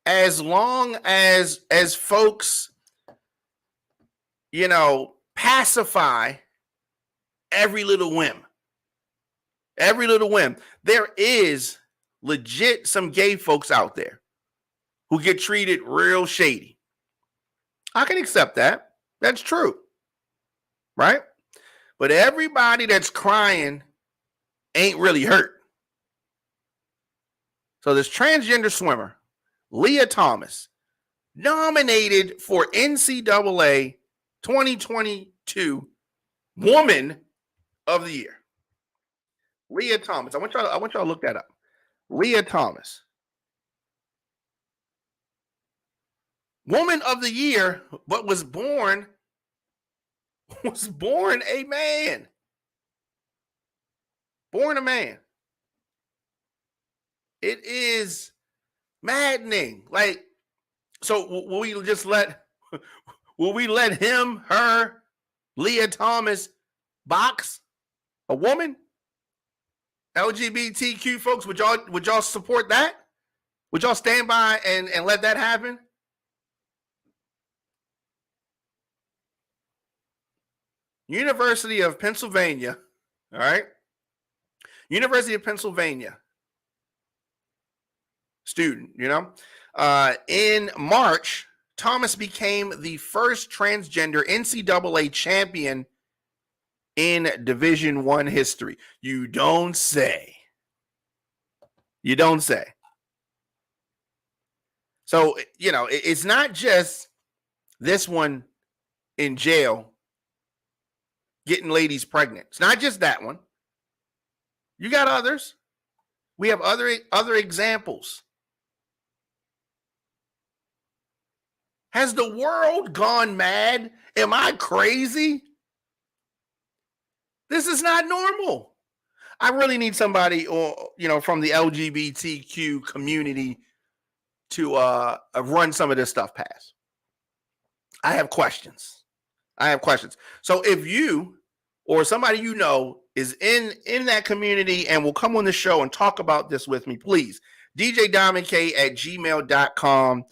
as long as folks, pacify every little whim. There is legit some gay folks out there who get treated real shady. I can accept that. That's true. Right? But everybody that's crying ain't really hurt. So this transgender swimmer, Leah Thomas, nominated for NCAA 2022 Woman of the Year. Leah Thomas. I want y'all to look that up. Leah Thomas. Woman of the Year, but was born a man. Born a man. It is maddening. Like, so will we let him, her, Leah Thomas box a woman? LGBTQ folks, would y'all support that? Would y'all stand by and let that happen? University of Pennsylvania, all right? University of Pennsylvania student, in March, Thomas became the first transgender NCAA champion in Division I history. You don't say. You don't say. So, it's not just this one in jail getting ladies pregnant. It's not just that one. You got others. We have other examples. Has the world gone mad? Am I crazy? This is not normal. I really need somebody, from the LGBTQ community to run some of this stuff past. I have questions. So if you or somebody is in that community and will come on the show and talk about this with me, please, djdominic@gmail.com.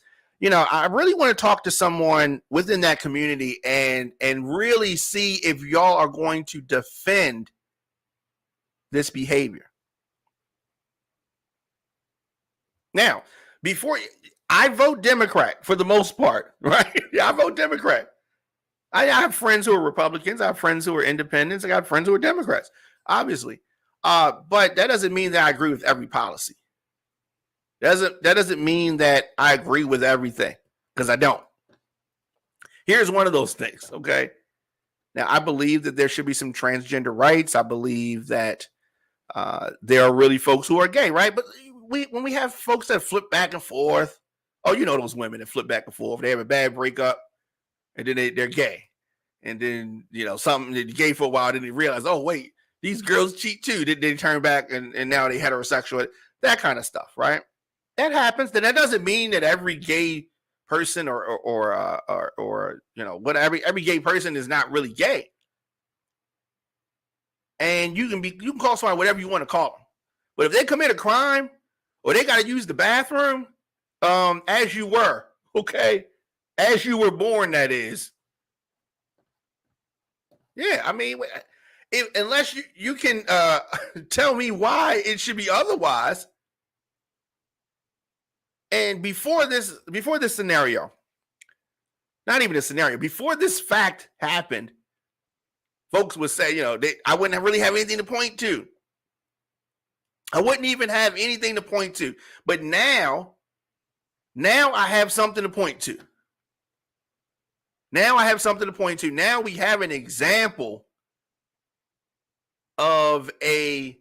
I really want to talk to someone within that community and really see if y'all are going to defend this behavior. Now, I vote Democrat for the most part, right? Yeah, I vote Democrat. I have friends who are Republicans. I have friends who are independents. I got friends who are Democrats, obviously. But that doesn't mean that I agree with every policy. That doesn't mean that I agree with everything, because I don't. Here's one of those things, okay? Now, I believe that there should be some transgender rights. I believe that there are really folks who are gay, right? But when we have folks that flip back and forth, those women that flip back and forth, they have a bad breakup, and then they're gay. And then, something they're gay for a while, then they realize, oh, wait, these girls cheat too. They turn back and now they heterosexual, that kind of stuff, right? That happens. Then that doesn't mean that every gay person or every gay person is not really gay. And you can call somebody whatever you want to call them. But if they commit a crime or they got to use the bathroom, as you were, okay, as you were born, that is. Yeah, I mean, unless you can tell me why it should be otherwise. And before this scenario, not even a scenario, before this fact happened, folks would say, I wouldn't really have anything to point to. I wouldn't even have anything to point to. But now I have something to point to. Now we have an example of a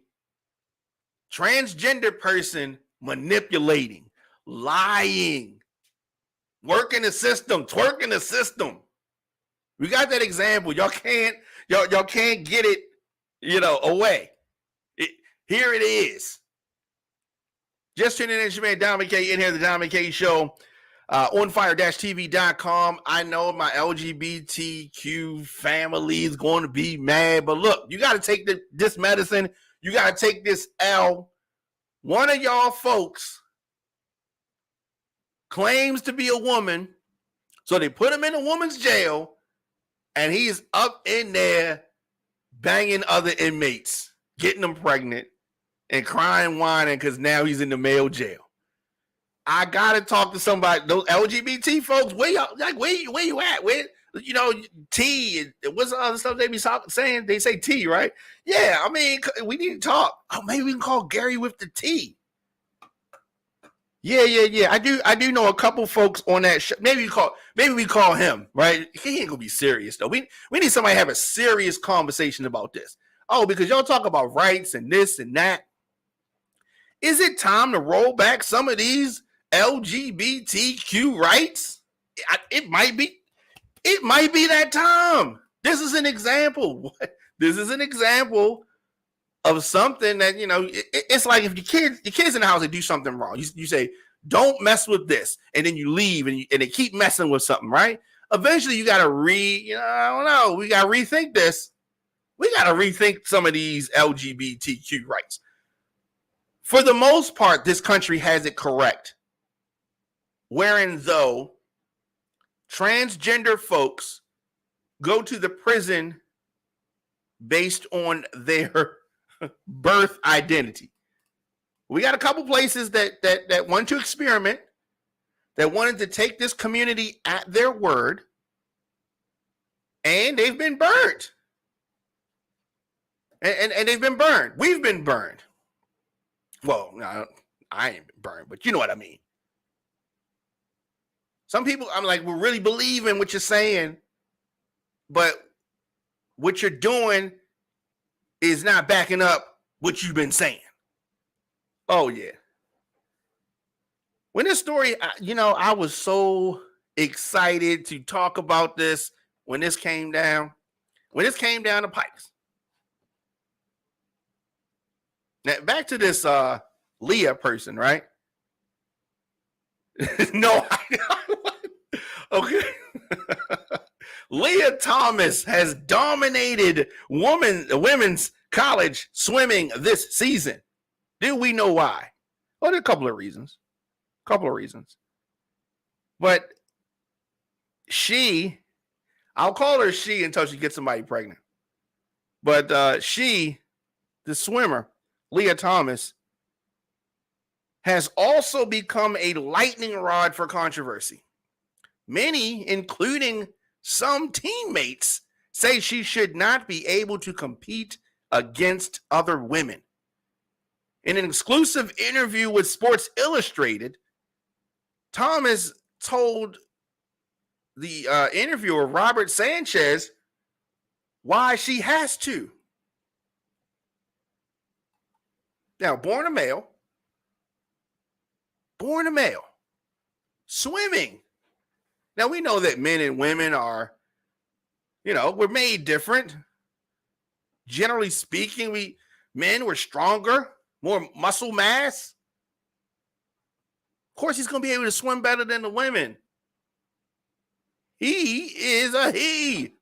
transgender person manipulating, lying, twerking the system. We got that example. Y'all can't get it, away. Here it is. Just tuning in, it's your man Dominic K in here, the Dominic K Show, onfire-tv.com. I know my LGBTQ family is going to be mad, but look, you got to take this medicine. You got to take this L. One of y'all folks claims to be a woman, so they put him in a woman's jail, and he's up in there banging other inmates, getting them pregnant, and crying, whining, because now he's in the male jail. I gotta talk to somebody. Those LGBT folks, where you at? Where T? What's the other stuff they be saying? They say T, right? Yeah, I mean, we need to talk. Oh, maybe we can call Gary with the T. Yeah. I do know a couple folks on that show. Maybe we call him, right? He ain't gonna be serious though. We need somebody to have a serious conversation about this. Oh, because y'all talk about rights and this and that. Is it time to roll back some of these LGBTQ rights? It might be that time. This is an example. This is an example of something that, it's like if your kids in the house, they do something wrong. You say, don't mess with this. And then you leave and they keep messing with something, right? Eventually you got to we got to rethink this. We got to rethink some of these LGBTQ rights. For the most part, this country has it correct. Wherein though transgender folks go to the prison based on their birth identity. We got a couple places that want to experiment, that wanted to take this community at their word, and they've been burned. And they've been burned. We've been burned. Well, no, I ain't been burned, but you know what I mean. Some people, I'm like, we really believe in what you're saying, but what you're doing is not backing up what you've been saying. Oh, yeah. When this story, I was so excited to talk about this when this came down. When this came down the pipes. Now, back to this Leah person, right? No. Okay. Leah Thomas has dominated women's college swimming this season. Do we know why? Well, there are a couple of reasons. But I'll call her she until she gets somebody pregnant. But the swimmer, Leah Thomas, has also become a lightning rod for controversy. Many, including some teammates, say she should not be able to compete against other women. In an exclusive interview with Sports Illustrated, Thomas told the interviewer, Robert Sanchez, why she has to. Now, born a male, swimming. Now, we know that men and women are, we're made different. Generally speaking, men were stronger, more muscle mass. Of course, he's going to be able to swim better than the women. He is a he.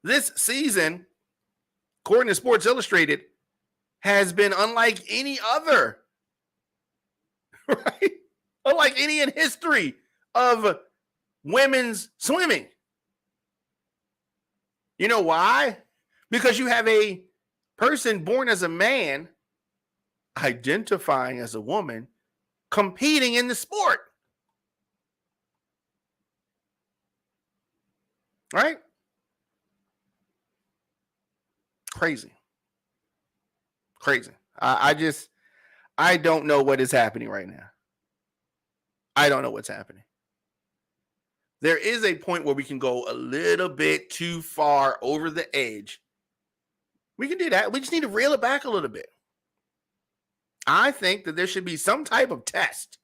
This season, according to Sports Illustrated, has been unlike any other, right? Unlike any in history of women's swimming. You know why? Because you have a person born as a man identifying as a woman competing in the sport. Right? Crazy. I don't know what is happening right now. I don't know what's happening. There is a point where we can go a little bit too far over the edge. We can do that. We just need to reel it back a little bit. I think that there should be some type of test.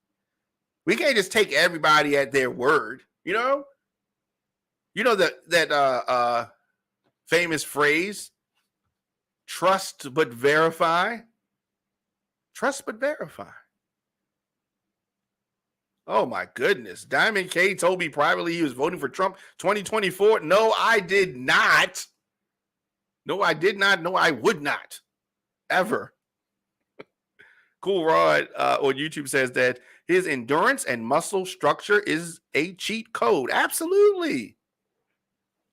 We can't just take everybody at their word, that famous phrase, trust but verify. Trust but verify. Oh my goodness. Diamond K told me privately he was voting for Trump 2024. No, I did not. No, I did not. No, I would not. Ever. Cool Rod on YouTube says that his endurance and muscle structure is a cheat code. Absolutely.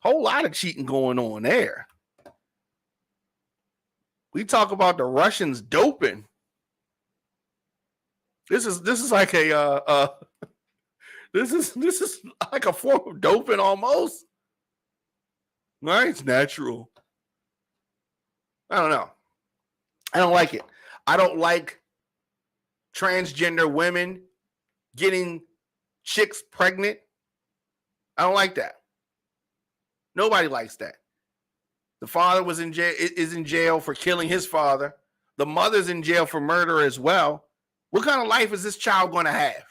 Whole lot of cheating going on there. We talk about the Russians doping. This is like a this is like a form of doping almost. Right? It's natural. I don't know. I don't like it. I don't like transgender women getting chicks pregnant. I don't like that. Nobody likes that. The father is in jail for killing his father. The mother's in jail for murder as well. What kind of life is this child going to have?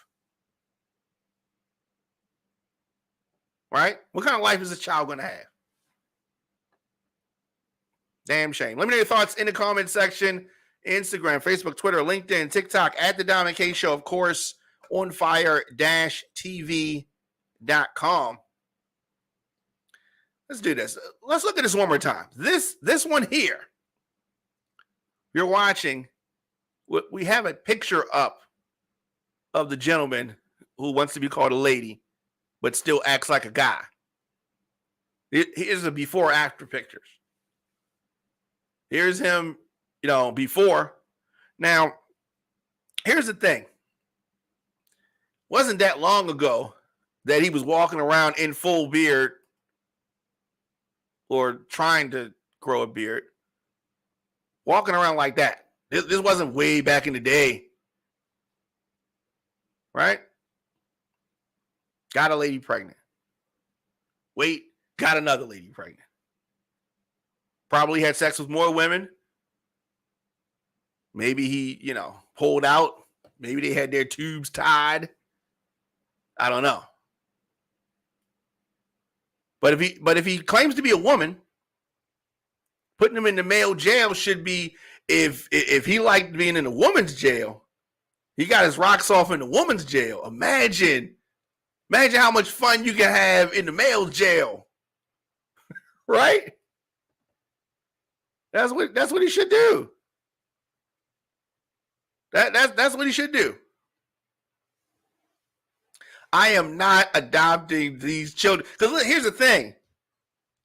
Right? What kind of life is this child going to have? Damn shame. Let me know your thoughts in the comment section. Instagram, Facebook, Twitter, LinkedIn, TikTok, at The Diamond K Show, of course, onfire-tv.com. Let's do this. Let's look at this one more time. This one here. You're watching. We have a picture up of the gentleman who wants to be called a lady, but still acts like a guy. Here's the before after pictures. Here's him, before. Now, here's the thing. Wasn't that long ago that he was walking around in full beard or trying to grow a beard, walking around like that. This wasn't way back in the day, right? Got a lady pregnant. Wait, got another lady pregnant. Probably had sex with more women. Maybe he, pulled out. Maybe they had their tubes tied. I don't know. But if he claims to be a woman, putting him in the male jail should be, if he liked being in a woman's jail, he got his rocks off in the woman's jail. Imagine how much fun you can have in the male jail. Right? That's what he should do. That's what he should do. I am not adopting these children. Because here's the thing.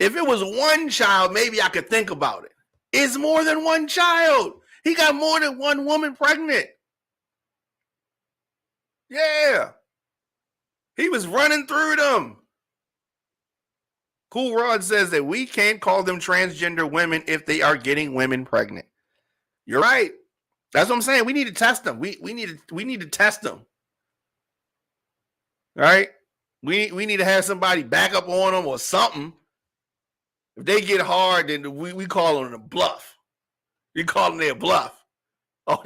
If it was one child, maybe I could think about it. It's more than one child. He got more than one woman pregnant. Yeah. He was running through them. Cool Rod says that we can't call them transgender women if they are getting women pregnant. You're right. That's what I'm saying. We need to test them. We need to test them. All right. We need to have somebody back up on them or something. If they get hard, then we call them a bluff. You call them their bluff. Oh,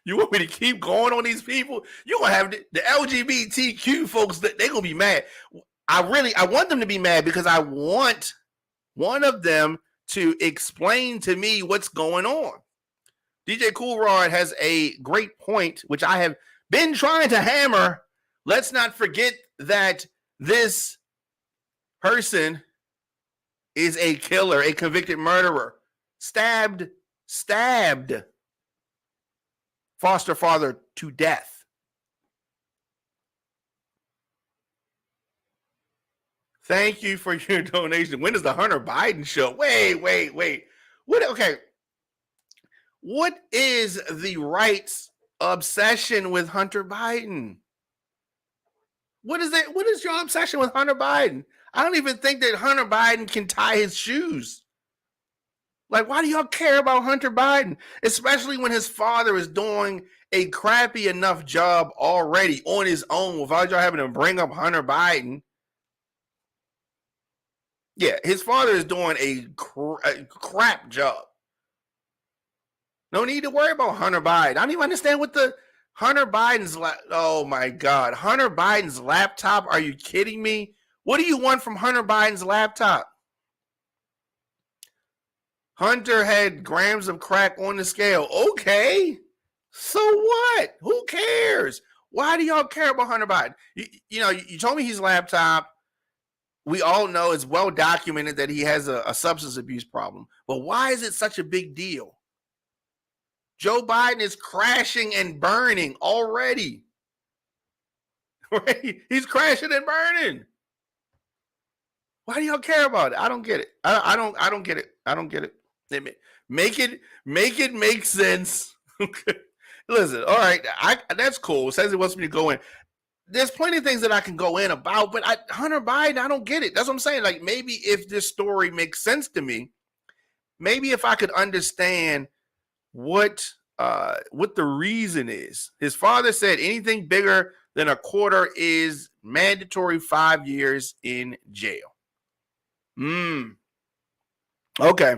you want me to keep going on these people? You're going to have the LGBTQ folks, they're going to be mad. I want them to be mad because I want one of them to explain to me what's going on. DJ Cool Rod has a great point, which I have been trying to hammer. Let's not forget that this person is a killer, a convicted murderer, stabbed foster father to death. Thank you for your donation. When does the Hunter Biden show? Wait. What? Okay. What is the right's obsession with Hunter Biden? What is that? What is your obsession with Hunter Biden? I don't even think that Hunter Biden can tie his shoes. Like, why do y'all care about Hunter Biden? Especially when his father is doing a crappy enough job already on his own without y'all having to bring up Hunter Biden. Yeah, his father is doing a crap job. No need to worry about Hunter Biden. I don't even understand what the Hunter Biden's oh my God. Hunter Biden's laptop? Are you kidding me? What do you want from Hunter Biden's laptop? Hunter had grams of crack on the scale. Okay. So what? Who cares? Why do y'all care about Hunter Biden? You told me his laptop. We all know it's well documented that he has a substance abuse problem. But why is it such a big deal? Joe Biden is crashing and burning already. Right? He's crashing and burning. Why do y'all care about it? I don't get it. I don't get it. I don't get it. Make it make sense. Okay. Listen, all right, that's cool. It says it wants me to go in. There's plenty of things that I can go in about, but Hunter Biden, I don't get it. That's what I'm saying. Like, maybe if this story makes sense to me, maybe if I could understand what the reason is. His father said anything bigger than a quarter is mandatory 5 years in jail. Okay.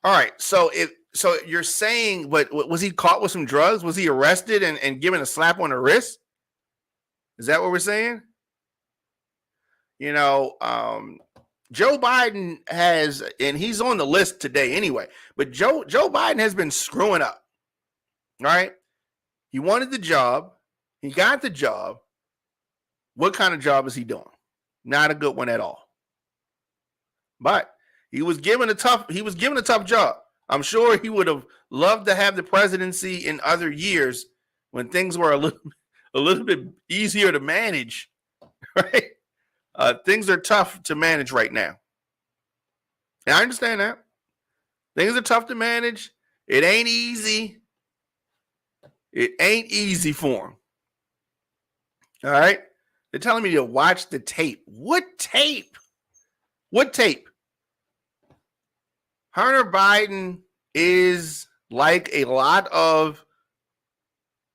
All right. So you're saying, but was he caught with some drugs? Was he arrested and given a slap on the wrist? Is that what we're saying? Joe Biden has, and he's on the list today anyway, but Joe Biden has been screwing up. All right. He wanted the job. He got the job. What kind of job is he doing? Not a good one at all. But he was given a tough job. I'm sure he would have loved to have the presidency in other years when things were a little bit easier to manage, right? Things are tough to manage right now. And I understand that. Things are tough to manage. It ain't easy. It ain't easy for him. All right? They're telling me to watch the tape. What tape? What tape? Hunter Biden is like a lot of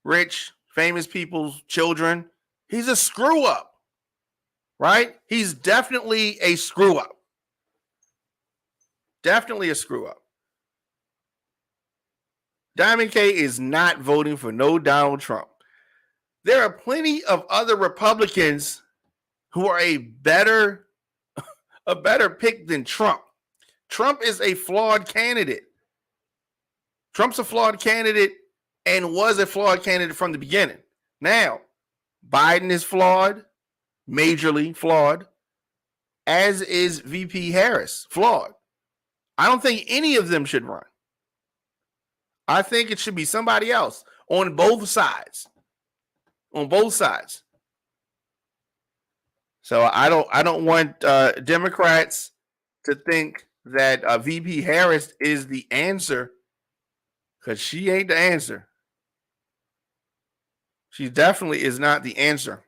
rich, famous people's children. He's a screw up, right? He's definitely a screw up. Definitely a screw up. Diamond K is not voting for no Donald Trump. There are plenty of other Republicans who are a better pick than Trump. Trump is a flawed candidate. Trump's a flawed candidate and was a flawed candidate from the beginning. Now, Biden is flawed, majorly flawed, as is VP Harris, flawed. I don't think any of them should run. I think it should be somebody else on both sides. On both sides. So I don't want Democrats to think that VP Harris is the answer, because she ain't the answer. She definitely is not the answer.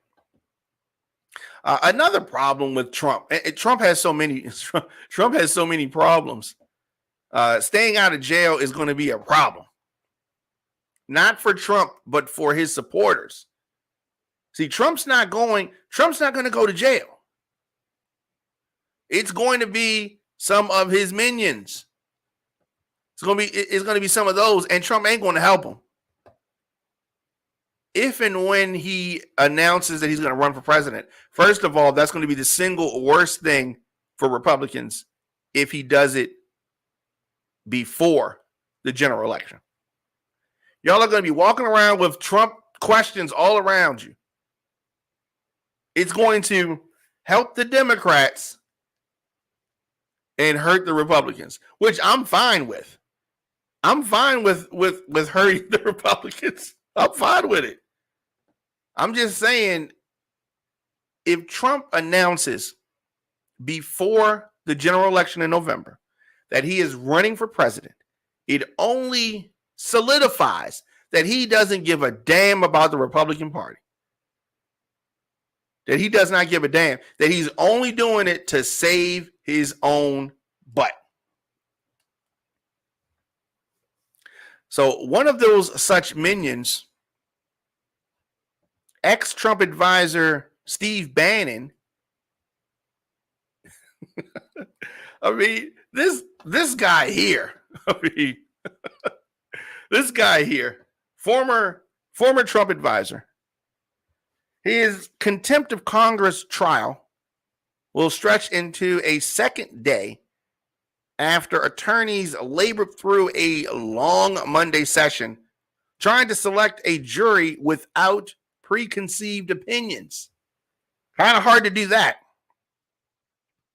Another problem with Trump. Trump has so many problems. Staying out of jail is going to be a problem. Not for Trump, but for his supporters. See, Trump's not going to go to jail. It's going to be some of his minions. It's going to be some of those, and Trump ain't going to help him. If and when he announces that he's going to run for president, first of all, that's going to be the single worst thing for Republicans if he does it before the general election. Y'all are going to be walking around with Trump questions all around you. It's going to help the Democrats and hurt the Republicans, which I'm fine with. I'm fine with hurting the Republicans. I'm fine with it. I'm just saying, if Trump announces before the general election in November that he is running for president, it only solidifies that he doesn't give a damn about the Republican Party. That he does not give a damn. That he's only doing it to save his own butt. So one of those such minions, ex-Trump advisor Steve Bannon, I mean, this guy here, this guy here, former Trump advisor, his contempt of Congress trial will stretch into a second day after attorneys labored through a long Monday session trying to select a jury without preconceived opinions. Kind of hard to do that.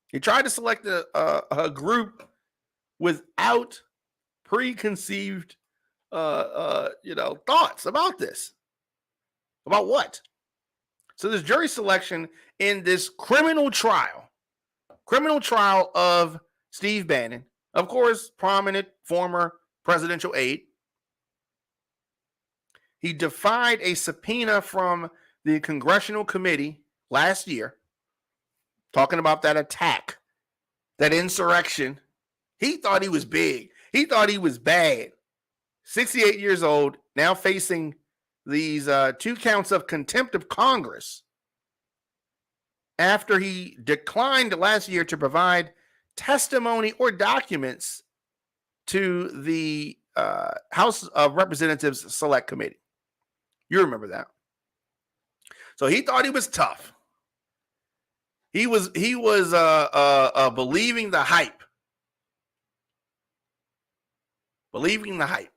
He tried to select a group without preconceived thoughts about this. About what? So there's jury selection in this criminal trial of Steve Bannon, of course, prominent former presidential aide. He defied a subpoena from the Congressional Committee last year, talking about that attack, that insurrection. He thought he was big. He thought he was bad. 68 years old, now facing these 2 counts of contempt of Congress after he declined last year to provide testimony or documents to the House of Representatives Select Committee. You remember that. So he thought he was tough. He was believing the hype. Believing the hype.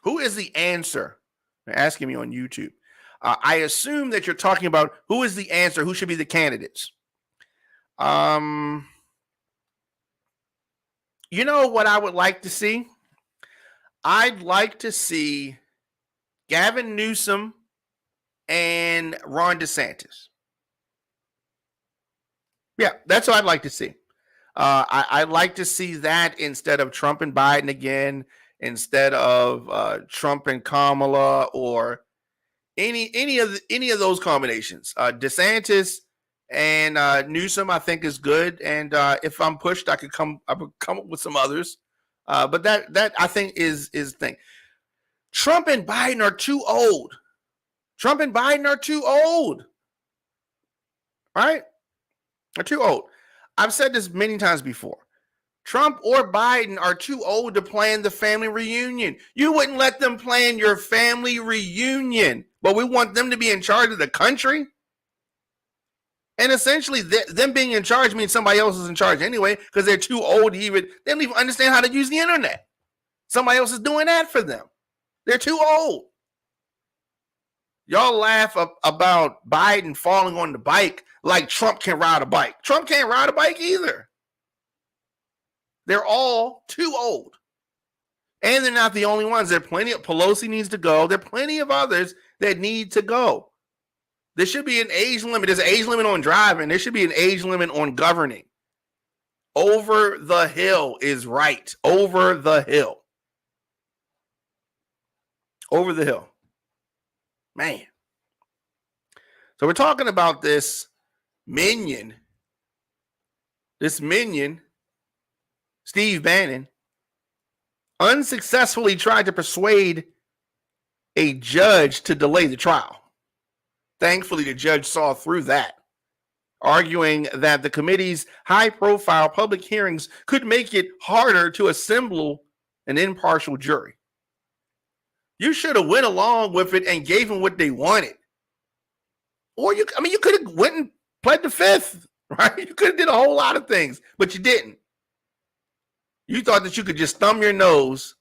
Who is the answer? They're asking me on YouTube. I assume that you're talking about who is the answer, who should be the candidates. You know what I would like to see? I'd like to see Gavin Newsom and Ron DeSantis. Yeah, that's what I'd like to see. I'd like to see that instead of Trump and Biden again, instead of Trump and Kamala, or any of those combinations. DeSantis and Newsom, I think, is good, and if I'm pushed, I would come up with some others. But that I think is thing. Trump and Biden are too old. Trump and Biden are too old. Right? They're too old. I've said this many times before. Trump or Biden are too old to plan the family reunion. You wouldn't let them plan your family reunion, but we want them to be in charge of the country. And essentially, them being in charge means somebody else is in charge anyway, because they're too old to they don't even understand how to use the internet. Somebody else is doing that for them. They're too old. Y'all laugh about Biden falling on the bike like Trump can ride a bike. Trump can't ride a bike either. They're all too old. And they're not the only ones. There are plenty of Pelosi needs to go. There are plenty of others that need to go. There should be an age limit. There's an age limit on driving. There should be an age limit on governing. Over the hill is right. Over the hill. Over the hill. Man. So we're talking about this minion. Steve Bannon, unsuccessfully tried to persuade a judge to delay the trial. Thankfully, the judge saw through that, arguing that the committee's high-profile public hearings could make it harder to assemble an impartial jury. You should have went along with it and gave them what they wanted. Or you could have went and pled the fifth, right? You could have did a whole lot of things, but you didn't. You thought that you could just thumb your nose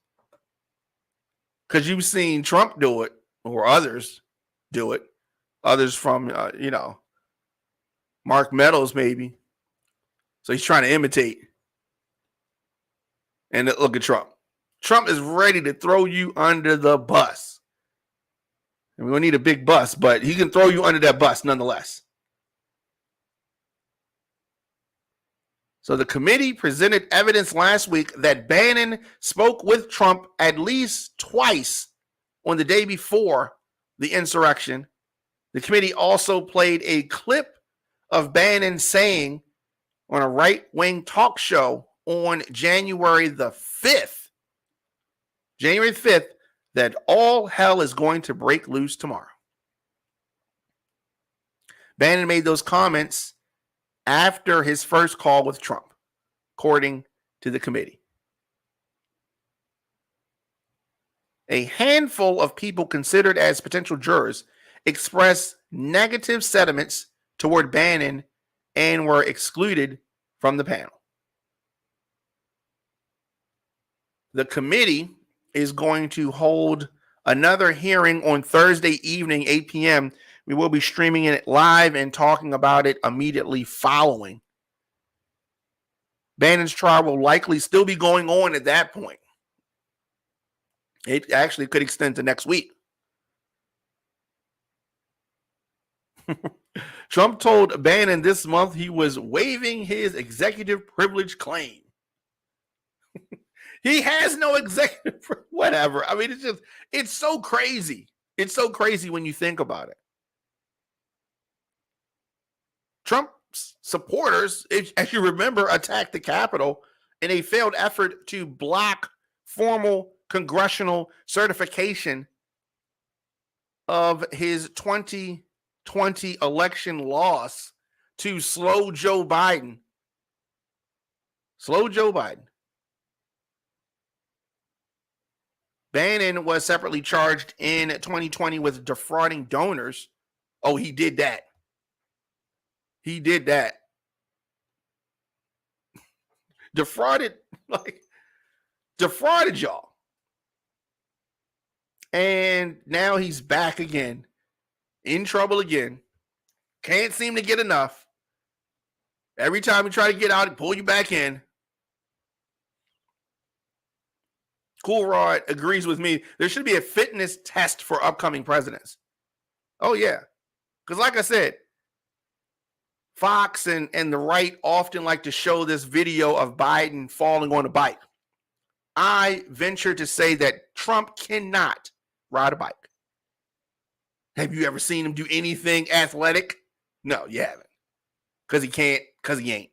because you've seen Trump do it or others do it. Others from, Mark Meadows maybe. So he's trying to imitate. And look at Trump. Trump is ready to throw you under the bus. And we're going to need a big bus, but he can throw you under that bus nonetheless. So the committee presented evidence last week that Bannon spoke with Trump at least twice on the day before the insurrection. The committee also played a clip of Bannon saying on a right-wing talk show on January the 5th, that all hell is going to break loose tomorrow. Bannon made those comments after his first call with Trump, according to the committee. A handful of people considered as potential jurors expressed negative sentiments toward Bannon and were excluded from the panel. The committee is going to hold another hearing on Thursday evening, 8 p.m. We will be streaming it live and talking about it immediately following. Bannon's trial will likely still be going on at that point. It actually could extend to next week. Trump told Bannon this month he was waiving his executive privilege claim. He has no executive, whatever. I mean, it's so crazy. It's so crazy when you think about it. Trump's supporters, as you remember, attacked the Capitol in a failed effort to block formal congressional certification of his 2020 election loss to slow Joe Biden. Slow Joe Biden. Bannon was separately charged in 2020 with defrauding donors. Oh, he did that. He did that. Defrauded y'all. And now he's back again. In trouble again. Can't seem to get enough. Every time you try to get out, he pull you back in. Cool Rod agrees with me. There should be a fitness test for upcoming presidents. Oh, yeah. Because like I said, Fox and the right often like to show this video of Biden falling on a bike. I venture to say that Trump cannot ride a bike. Have you ever seen him do anything athletic? No, you haven't. Because he can't, because he ain't.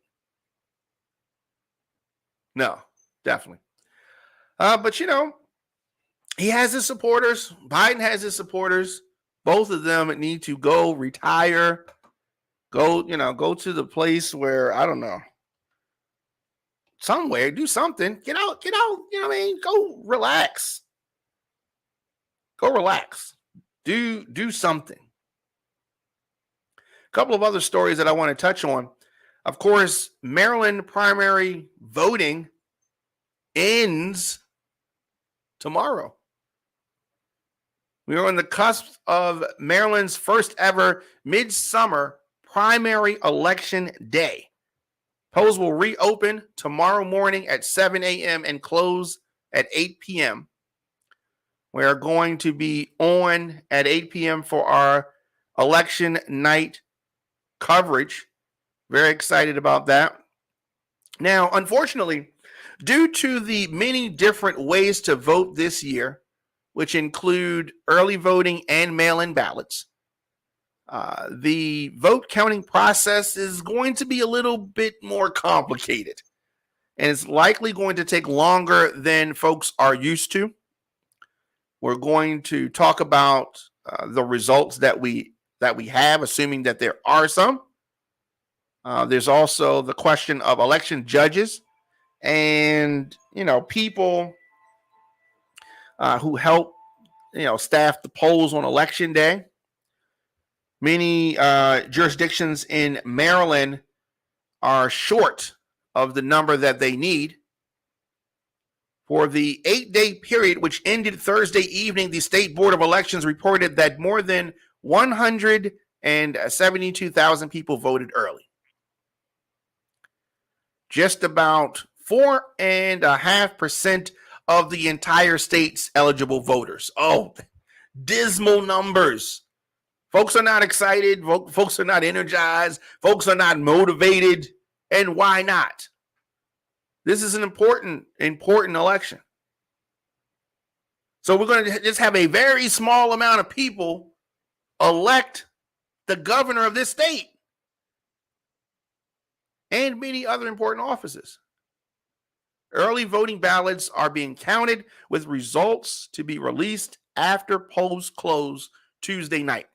No, definitely. But, you know, he has his supporters. Biden has his supporters. Both of them need to go retire. Go to the place where, I don't know, somewhere, do something. Get out, you know what I mean? Go relax. Go relax. Do something. A couple of other stories that I want to touch on. Of course, Maryland primary voting ends tomorrow. We are on the cusp of Maryland's first ever midsummer primary election day. Polls will reopen tomorrow morning at 7 a.m. and close at 8 p.m. We are going to be on at 8 p.m. for our election night coverage. Very excited about that. Now, unfortunately, due to the many different ways to vote this year, which include early voting and mail-in ballots, the vote counting process is going to be a little bit more complicated. And it's likely going to take longer than folks are used to. We're going to talk about the results that we have, assuming that there are some. There's also the question of election judges and, people who help, staff the polls on election day. Many jurisdictions in Maryland are short of the number that they need. For the 8-day period, which ended Thursday evening, the State Board of Elections reported that more than 172,000 people voted early. Just about 4.5% of the entire state's eligible voters. Oh, dismal numbers. Folks are not excited. Folks are not energized. Folks are not motivated. And why not? This is an important election. So we're going to just have a very small amount of people elect the governor of this state and many other important offices. Early voting ballots are being counted with results to be released after polls close Tuesday night.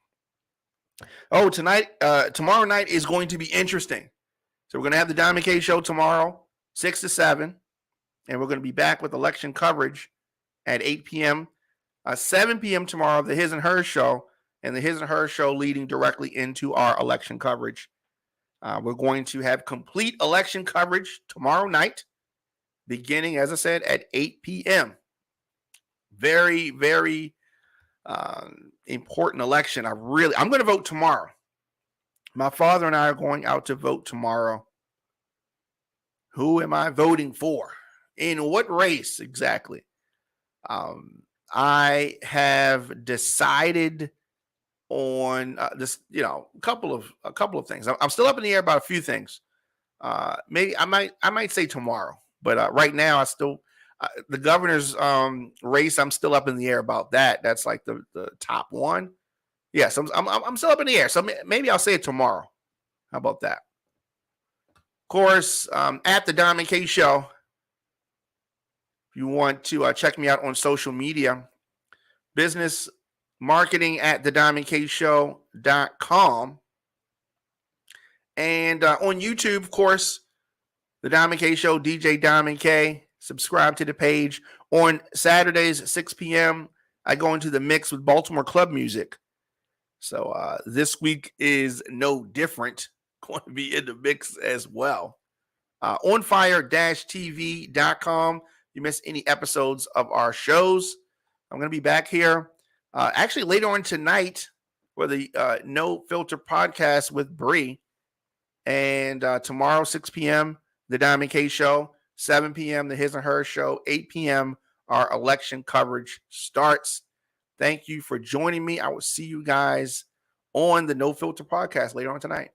Oh, tomorrow night is going to be interesting. So we're going to have the Diamond K show tomorrow, 6 to 7, and we're going to be back with election coverage at 8 p.m. 7 p.m. tomorrow, the His and Hers show, and the His and Hers show leading directly into our election coverage. We're going to have complete election coverage tomorrow night, beginning, as I said, at 8 p.m. Very, very important election. I'm going to vote tomorrow. My father and I are going out to vote tomorrow. Who am I voting for? In what race exactly? I have decided on this, a couple of things. I'm still up in the air about a few things. Maybe I might say tomorrow, but right now I still the governor's race. I'm still up in the air about that. That's like the top one. Yes, I'm still up in the air. So maybe I'll say it tomorrow. How about that? Of course, at the Diamond K Show. If you want to check me out on social media, business marketing at thediamondkshow.com. And on YouTube, of course, the Diamond K Show, DJ Diamond K. Subscribe to the page. On Saturdays, 6 p.m., I go into the mix with Baltimore club music. So this week is no different. Going to be in the mix as well. onfire-tv.com. If you miss any episodes of our shows, I'm going to be back here actually later on tonight for the No Filter podcast with Bree. And tomorrow, 6 p.m., the Diamond K Show. 7 p.m., the His and Hers show. 8 p.m., our election coverage starts. Thank you for joining me. I will see you guys on the No Filter podcast later on tonight.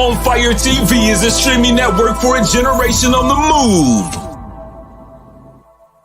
On Fire TV is a streaming network for a generation on the move.